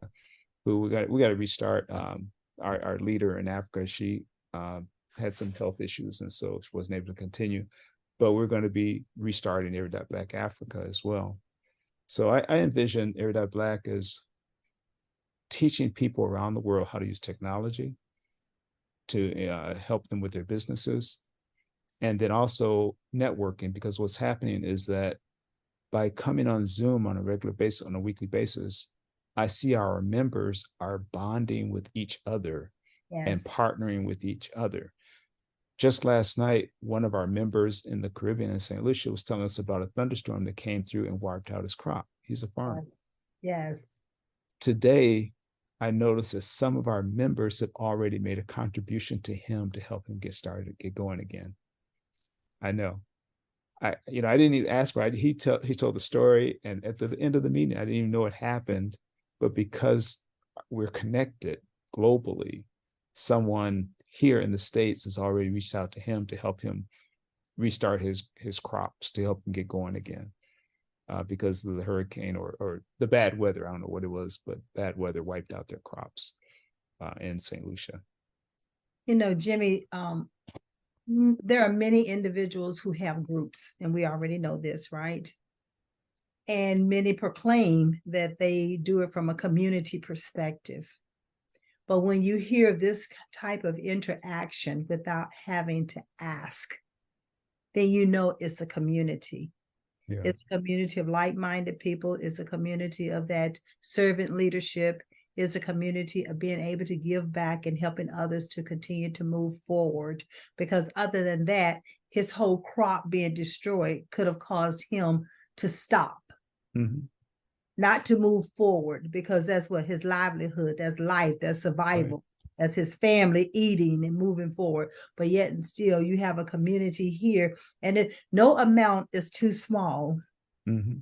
who we got to restart. Our leader in Africa, she had some health issues, and so she wasn't able to continue. But we're going to be restarting Every Dot Black Africa as well. So I envision Every Dot Black as teaching people around the world how to use technology to help them with their businesses, and then also networking, because what's happening is that by coming on Zoom on a regular basis, on a weekly basis, I see our members are bonding with each other and Yes. partnering with each other. Just last night, one of our members in the Caribbean in St. Lucia was telling us about a thunderstorm that came through and wiped out his crop. He's a farmer. Yes. Yes. Today, I noticed that some of our members have already made a contribution to him to help him get started, get going again. I know. I didn't even ask for it. He told the story, and at the end of the meeting, I didn't even know what happened. But because we're connected globally, someone here in the States has already reached out to him to help him restart his crops, to help him get going again, because of the hurricane or the bad weather. I don't know what it was, but bad weather wiped out their crops in St. Lucia. Jimmy, there are many individuals who have groups, and we already know this, right? And many proclaim that they do it from a community perspective. But when you hear this type of interaction without having to ask, then you know it's a community. Yeah. It's a community of like-minded people. It's a community of that servant leadership. It's a community of being able to give back and helping others to continue to move forward. Because other than that, his whole crop being destroyed could have caused him to stop. Mm-hmm. Not to move forward, because that's what his livelihood, that's life, that's survival, right. That's his family eating and moving forward. But yet and still, you have a community here, and no amount is too small. Mm-hmm.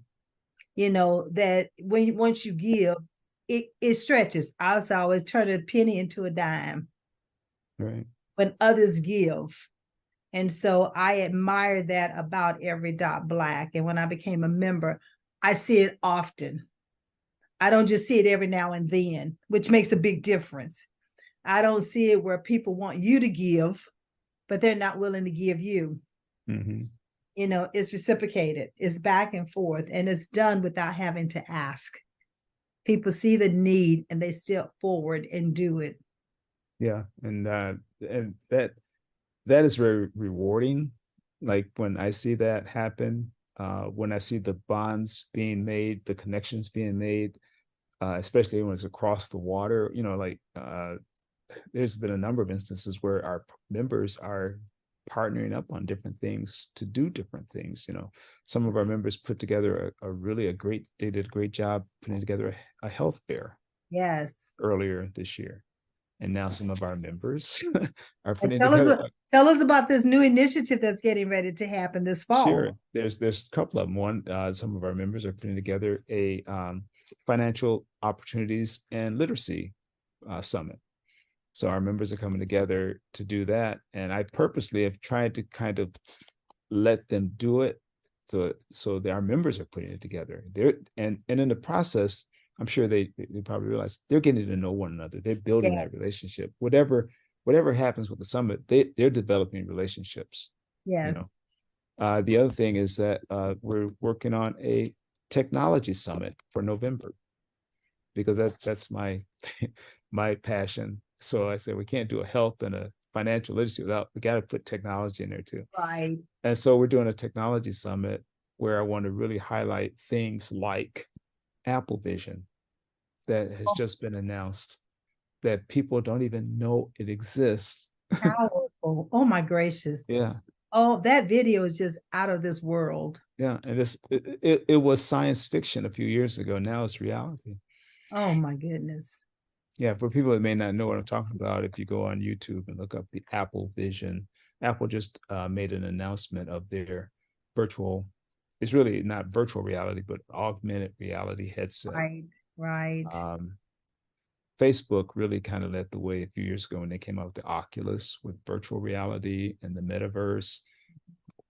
That once you give, it stretches. I always turn a penny into a dime. Right. When others give. And so I admire that about Every Dot Black. And when I became a member, I see it often. I don't just see it every now and then, which makes a big difference. I don't see it where people want you to give, but they're not willing to give you. Mm-hmm. It's reciprocated. It's back and forth, and it's done without having to ask. People see the need and they step forward and do it. Yeah, and that is very rewarding. Like when I see that happen, when I see the bonds being made, the connections being made, especially when it's across the water, there's been a number of instances where our members are partnering up on different things to do different things. Some of our members put together they did a great job putting together a health fair. Yes. Earlier this year. And now some of our members are putting tell us about this new initiative that's getting ready to happen this fall. Sure. There's a couple of them. One, some of our members are putting together a financial opportunities and literacy summit. So our members are coming together to do that. And I purposely have tried to kind of let them do it. So our members are putting it together. And in the process, I'm sure they probably realize they're getting to know one another. They're building that relationship. Whatever happens with the summit, they're developing relationships. Yes. The other thing is that we're working on a technology summit for November, because that's my my passion. So I said we can't do a health and a financial literacy we got to put technology in there too. Right. And so we're doing a technology summit where I want to really highlight things like Apple Vision that has just been announced, that people don't even know it exists. Powerful. Oh my gracious. Yeah. Oh, that video is just out of this world. Yeah. And it was science fiction a few years ago. Now it's reality. Oh my goodness. Yeah. For people that may not know what I'm talking about, if you go on YouTube and look up the Apple Vision, Apple just made an announcement of their virtual, it's really not virtual reality, but augmented reality headset. Right. Facebook really kind of led the way a few years ago when they came out with the Oculus with virtual reality and the metaverse.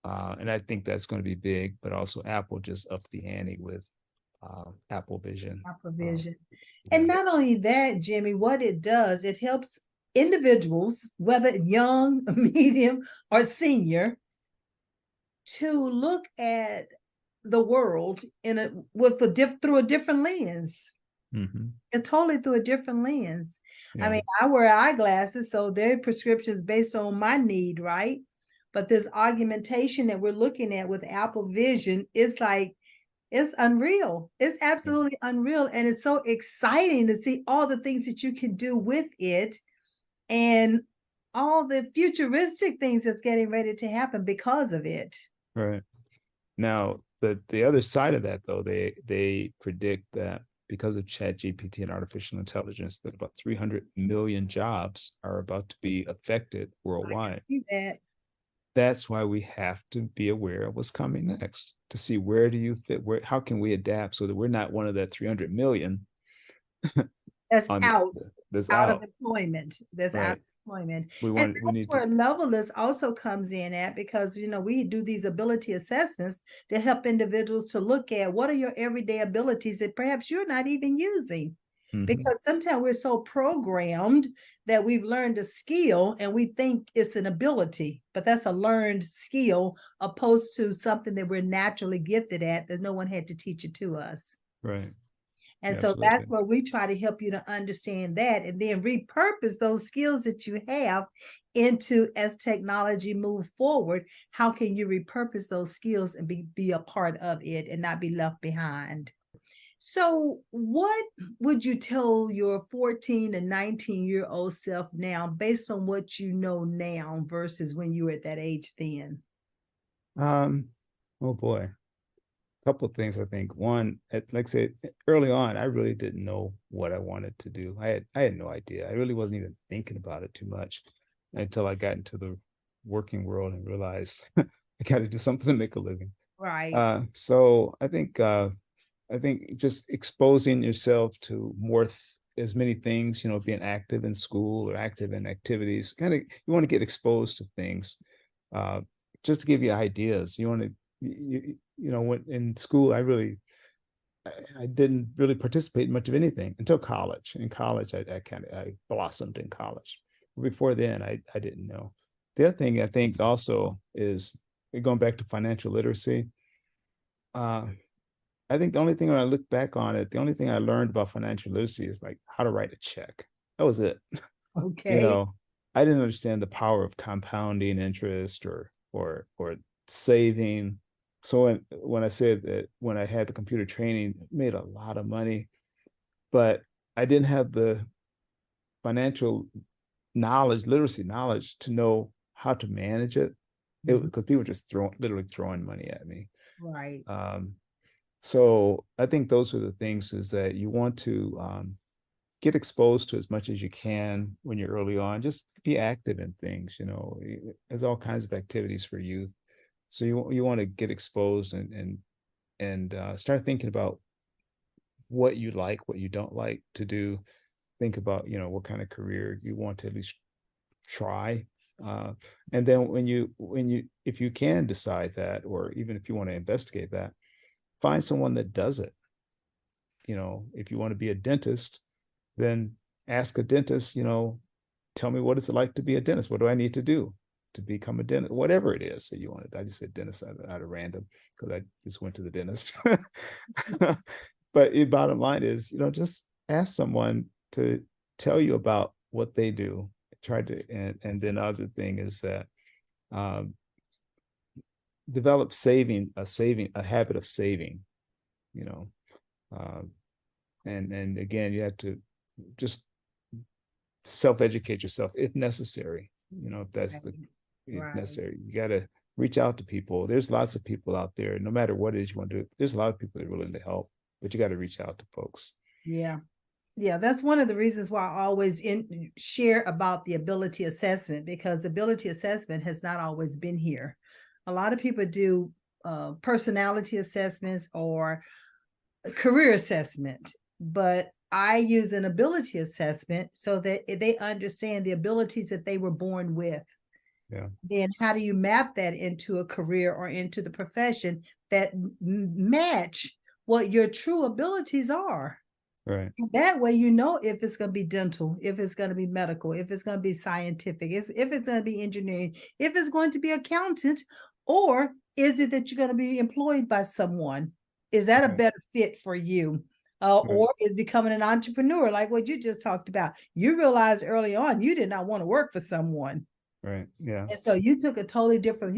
And I think that's going to be big, but also Apple just upped the ante with Apple Vision. Apple Vision. And not only that, Jimmy, what it does, it helps individuals, whether young, medium, or senior, to look at the world through a different lens. Mm-hmm. It's totally through a different lens. Yeah. I mean, I wear eyeglasses, so their prescriptions based on my need, right? But this augmentation that we're looking at with Apple Vision is like It's unreal. It's Yeah. absolutely unreal. And it's so exciting to see all the things that you can do with it and all the futuristic things that's getting ready to happen because of it. Right. Now, the other side of that, though, they predict that because of Chat GPT and artificial intelligence, that about 300 million jobs are about to be affected I can worldwide. see that. That's why we have to be aware of what's coming next to see where do you fit, where how can we adapt so that we're not one of that 300 million That's on that's out of out. employment. That's out Right. of employment. We And want we that's need to. where Levelist also comes in at, because we do these ability assessments to help individuals to look at what are your everyday abilities that perhaps you're not even using. Mhm. Because sometimes we're so programmed that we've learned a skill and we think it's an ability, but that's a learned skill opposed to something that we're naturally gifted at that no one had to teach it to us. Right. And Yeah, so that's absolutely. where we try to help you to understand that and then repurpose those skills that you have into, as technology move forward, how can you repurpose those skills and be a part of it and not be left behind? So what would you tell your 14 and 19-year-old self now based on what you know now versus when you were at that age then? Um, oh boy. Couple of things I think. One, like I said, early on, I really didn't know what I wanted to do. I had no idea. I really wasn't even thinking about it too much until I got into the working world and realized I got to do something to make a living. Right. So I think just exposing yourself to more as many things, being active in school or active in activities, kind of you want to get exposed to things, uh, just to give you ideas. You want to, when in school, I didn't really participate in much of anything until college. In college, I blossomed in college. Before then, I didn't know. The other thing I think also is going back to financial literacy. Uh, I think the only thing when I look back on it, the only thing I learned about financial literacy is like how to write a check. That was it. You Okay. know, I didn't understand the power of compounding interest or saving. So when I said that when I had the computer training, I made a lot of money, but I didn't have the financial knowledge, literacy knowledge to know how to manage it. It Mhm. because people were just literally throwing money at me. Right. Um, so I think those are the things is that you want to get exposed to as much as you can when you're early on. Just be active in things. There's all kinds of activities for youth. So you want to get exposed and start thinking about what you like, what you don't like to do. Think about what kind of career you want to at least try. Uh, and then when you if you can decide that, or even if you want to investigate that, find someone that does it. If you want to be a dentist, then ask a dentist, tell me what it's like to be a dentist. What do I need to do to become a dentist? Whatever it is that you wanted. I just said dentist out of random because I just went to the dentist. But the bottom line is, just ask someone to tell you about what they do. Try to, and then the other thing is that um, develop a habit of saving. You know, uh, and again, you have to just self-educate yourself if necessary. If that's Right. the if Right. necessary, you got to reach out to people. There's lots of people out there, no matter what it is you want to do. There's a lot of people that are willing to help, but you got to reach out to folks. Yeah. Yeah, that's one of the reasons why I always share about the ability assessment, because ability assessment has not always been here. A lot of people do personality assessments or career assessment, but I use an ability assessment so that they understand the abilities that they were born with. Yeah. Then how do you map that into a career or into the profession that match what your true abilities are? Right. That way, you know if it's going to be dental, if it's going to be medical, if it's going to be scientific, if it's going to be engineering, if it's going to be accountant, or is it that you're going to be employed by someone? Is that a Right. better fit for you? Right. Or is becoming an entrepreneur, like what you just talked about? You realized early on you did not want to work for someone. Right. Yeah. And so you took you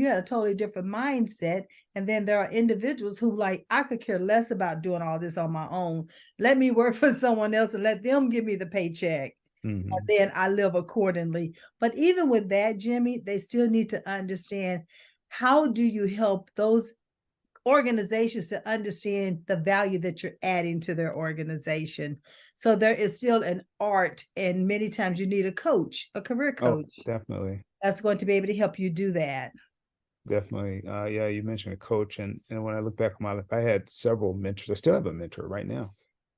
had a totally different mindset. And then there are individuals who like, I could care less about doing all this on my own. Let me work for someone else and let them give me the paycheck. And Hmm. then I live accordingly. But even with that, Jimmy, they still need to understand, how do you help those organizations to understand the value that you're adding to their organization? So there is still an art, and many times you need a coach, a career Oh, coach, definitely. that's going to be able to help you do that. Definitely. Yeah, you mentioned a coach, and when I look back on my life, I had several mentors. I still have a mentor right now,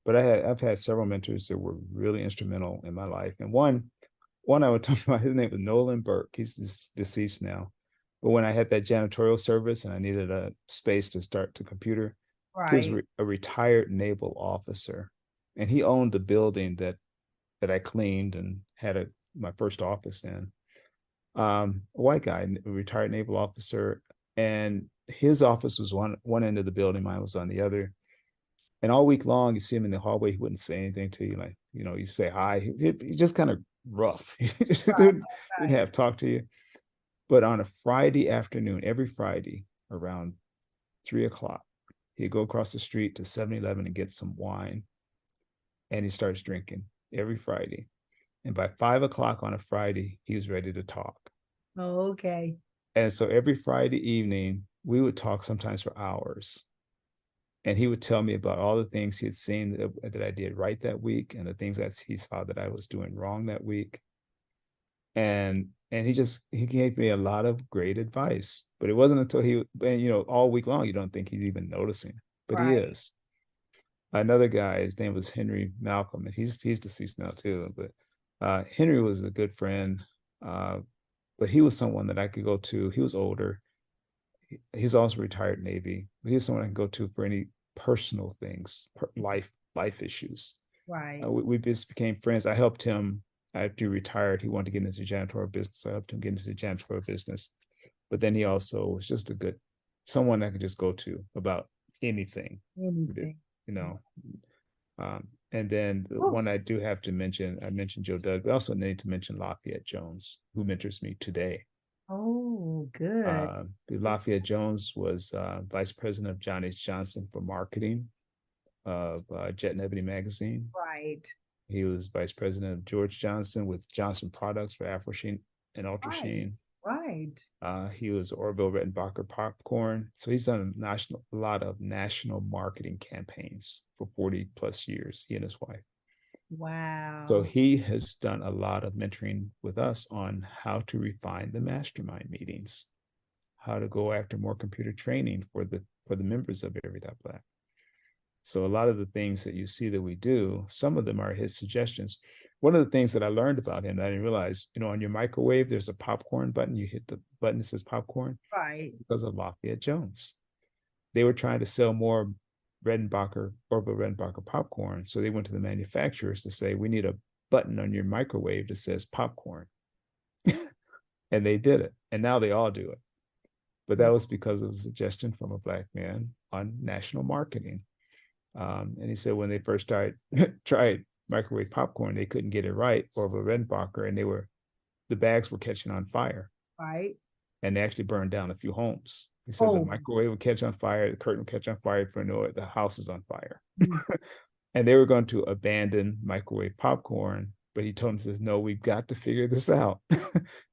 but I've had several mentors that were really instrumental in my life. And one I would talk about, his name was Nolan Burke. He's deceased now. But when I had that janitorial service and I needed a space to start the computer, he was Right. a retired naval officer, and he owned the building that I cleaned and had my first office in. A white guy, a retired naval officer, and his office was one end of the building, mine was on the other. And all week long, you see him in the hallway, he wouldn't say anything to you, like, you say hi. He just kind of rough. He just Right. didn't Right. have talk to you. But on a Friday afternoon, every Friday around 3 o'clock, he'd go across the street to 7-Eleven and get some wine, and he starts drinking every Friday. And by 5 o'clock on a Friday, he was ready to talk. Okay. And so every Friday evening, we would talk sometimes for hours. And he would tell me about all the things he had seen that I did right that week, and the things that he saw that I was doing wrong that week. And he gave me a lot of great advice. But it wasn't until and all week long, you don't think he's even noticing, but he Right. is. Another guy, his name was Henry Malcolm, and he's deceased now too. But Henry was a good friend. Uh, but he was someone that I could go to. He was older. He's also retired Navy. He was someone I can go to for any personal things, life issues. Right. We just became friends. I helped him after he retired. He wanted to get into janitorial business. I helped him get into the janitorial business. But then he also was just someone I could just go to about anything. Anything. You know, and then the Oh, one I do have to mention, I mentioned Joe Doug, but I also need to mention Lafayette Jones, who mentors me today. oh, good. Lafayette Jones was vice president of Johnny Johnson for marketing of Jet and Ebony magazine. Right. He was vice president of George Johnson with Johnson Products for Afro Sheen and Ultra Right. Sheen. Right. He was Orville Redenbacher popcorn. So he's done a lot of national marketing campaigns for 40 plus years, he and his wife. So Wow. he has done a lot of mentoring with us on how to refine the mastermind meetings, how to go after more computer training for the members of Every Dot Black. So a lot of the things that you see that we do, some of them are his suggestions. One of the things that I learned about him that I didn't realize, on your microwave, there's a popcorn button. You hit the button that says popcorn Right. because of Lafayette Jones. They were trying to sell more Orville Redenbacher popcorn. So they went to the manufacturers to say, we need a button on your microwave that says popcorn. And they did it. And now they all do it. But that was because of a suggestion from a Black man on national marketing. And he said when they first tried microwave popcorn, they couldn't get it right, or a Redenbacher, and the bags were catching on fire, Right. and they actually burned down a few homes. He said the Oh, microwave would catch on fire, the curtain would catch on fire, for no, the house is on fire. mm. And they were going to abandon microwave popcorn, but he told them, says, no, we've got to figure this out.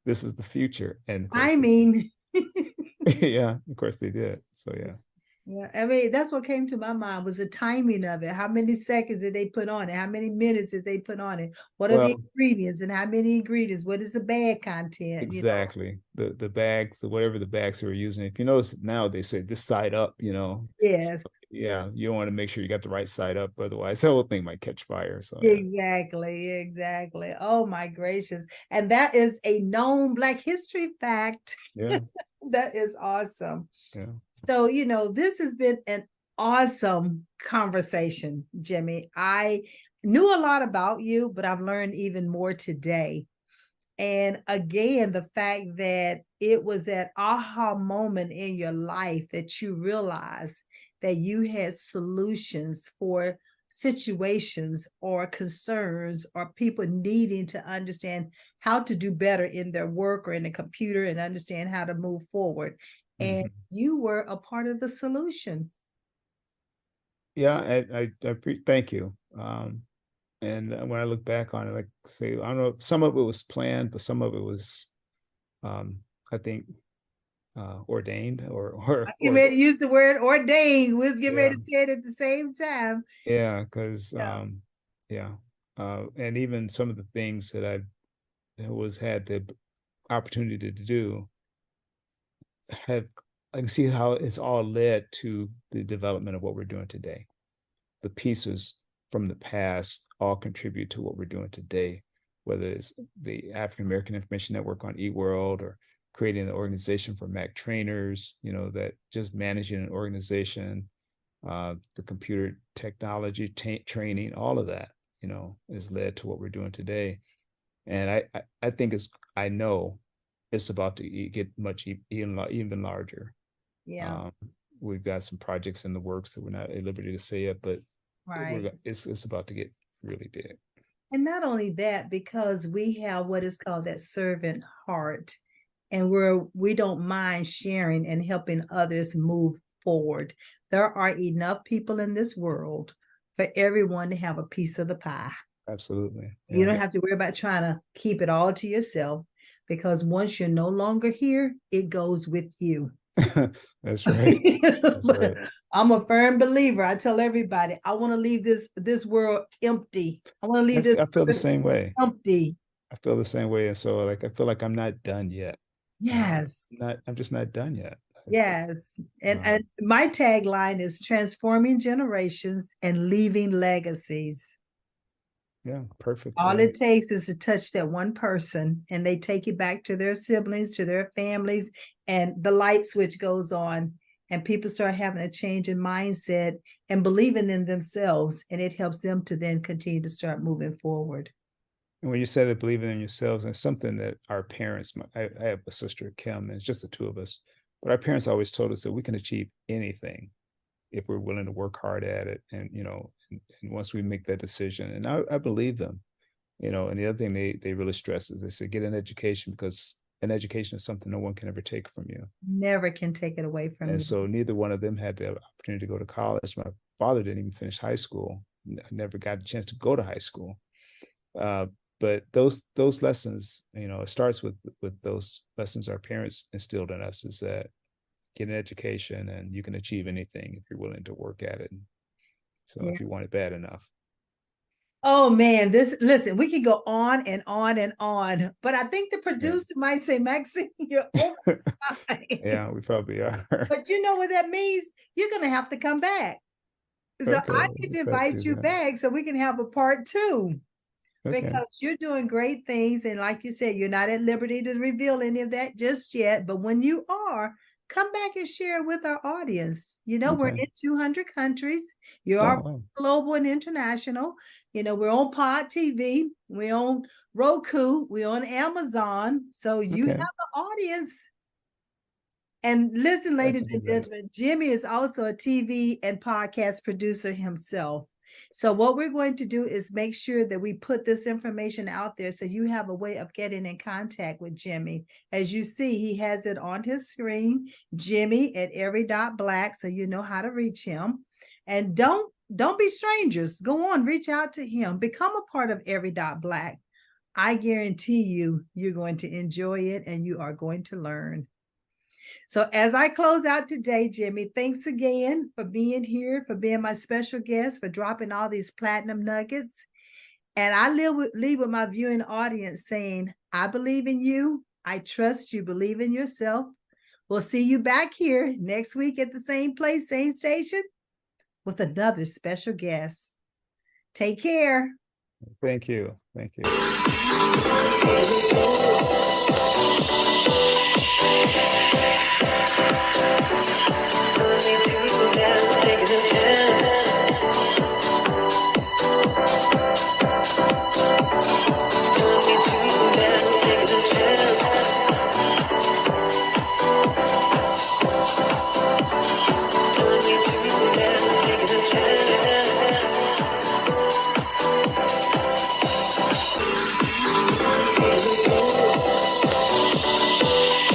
This is the future. And of course I mean, yeah, of course they did. So yeah. yeah, I mean, that's what came to my mind was the timing of it. How many seconds did they put on it? How many minutes did they put on it? What are the Well, ingredients and how many ingredients? What is the bag content? exactly. The bags, whatever the bags they were using. If you notice now, they say this side up, Yes, yeah, you want to make sure you got the right side up, otherwise the whole thing might catch fire. So yeah. exactly, exactly. Oh my gracious. And that is a known Black history fact. Yeah. That is awesome. Yeah. So, this has been an awesome conversation, Jimmy. I knew a lot about you, but I've learned even more today. And again, the fact that it was that aha moment in your life that you realized that you had solutions for situations or concerns or people needing to understand how to do better in their work or in the computer and understand how to move forward. And you were a part of the solution. Yeah, thank you. And when I look back on it, like say, I don't know, some of it was planned, but some of it was, I think, ordained I get ready to use the word ordained. We was getting yeah, ready to say it at the same time. yeah, because Yeah. yeah, and even some of the things that I had the opportunity to do have, I can see how it's all led to the development of what we're doing today. The pieces from the past all contribute to what we're doing today, whether it's the African American Information Network on eWorld or creating the organization for Mac trainers, that just managing an organization, the computer technology training, all of that, has led to what we're doing today. And I think I know it's about to get much even larger. Yeah. Um, we've got some projects in the works that we're not at liberty to say it, but Right. it's about to get really big. And not only that, because we have what is called that servant heart, and we don't mind sharing and helping others move forward. There are enough people in this world for everyone to have a piece of the pie. Absolutely. You Yeah. don't have to worry about trying to keep it all to yourself, because once you're no longer here, it goes with you. That's right. That's right. I'm a firm believer. I tell everybody, I want to leave this world empty. I want to leave this I feel the same way. empty. I feel the same way. And so I feel like I'm not done yet. Yes. I'm just not done yet. Yes. And my tagline is transforming generations and leaving legacies. Yeah, perfect. All Yeah. it takes is to touch that one person, and they take it back to their siblings, to their families, and the light switch goes on, and people start having a change in mindset and believing in themselves, and it helps them to then continue to start moving forward. And when you say that believing in yourselves, and something that our parents, I have a sister, Kim, and it's just the two of us, but our parents always told us that we can achieve anything if we're willing to work hard at it. And, and once we make that decision, and I believe them, and the other thing they really stress is they say, get an education, because an education is something no one can ever take from you. Never can take it away from you. And so neither one of them had the opportunity to go to college. My father didn't even finish high school. Never got a chance to go to high school. But those lessons, it starts with those lessons our parents instilled in us, is that get an education and you can achieve anything if you're willing to work at it. So if you want it bad enough. Oh man, listen, we could go on and on and on, but I think the producer might say, Maxine, you're over time. Yeah, we probably are. But you know what that means? You're going to have to come back. So Okay, I get to invite you back so we can have a part 2. Because you're doing great things. And like you said, you're not at liberty to reveal any of that just yet. But when you are, come back and share with our audience. We're in 200 countries. You are global and international. We're on Pod TV. We're on Roku. We're on Amazon. So you have an audience. And listen, ladies and gentlemen, Jimmy is also a TV and podcast producer himself. So what we're going to do is make sure that we put this information out there so you have a way of getting in contact with Jimmy. As you see, he has it on his screen, Jimmy at every.black, so you know how to reach him. And don't be strangers. Go on, reach out to him. Become a part of every.black. I guarantee you're going to enjoy it and you are going to learn. So as I close out today, Jimmy, thanks again for being here, for being my special guest, for dropping all these platinum nuggets. And I leave with my viewing audience saying, I believe in you. I trust you. Believe in yourself. We'll see you back here next week at the same place, same station, with another special guest. Take care. Thank you. Thank you.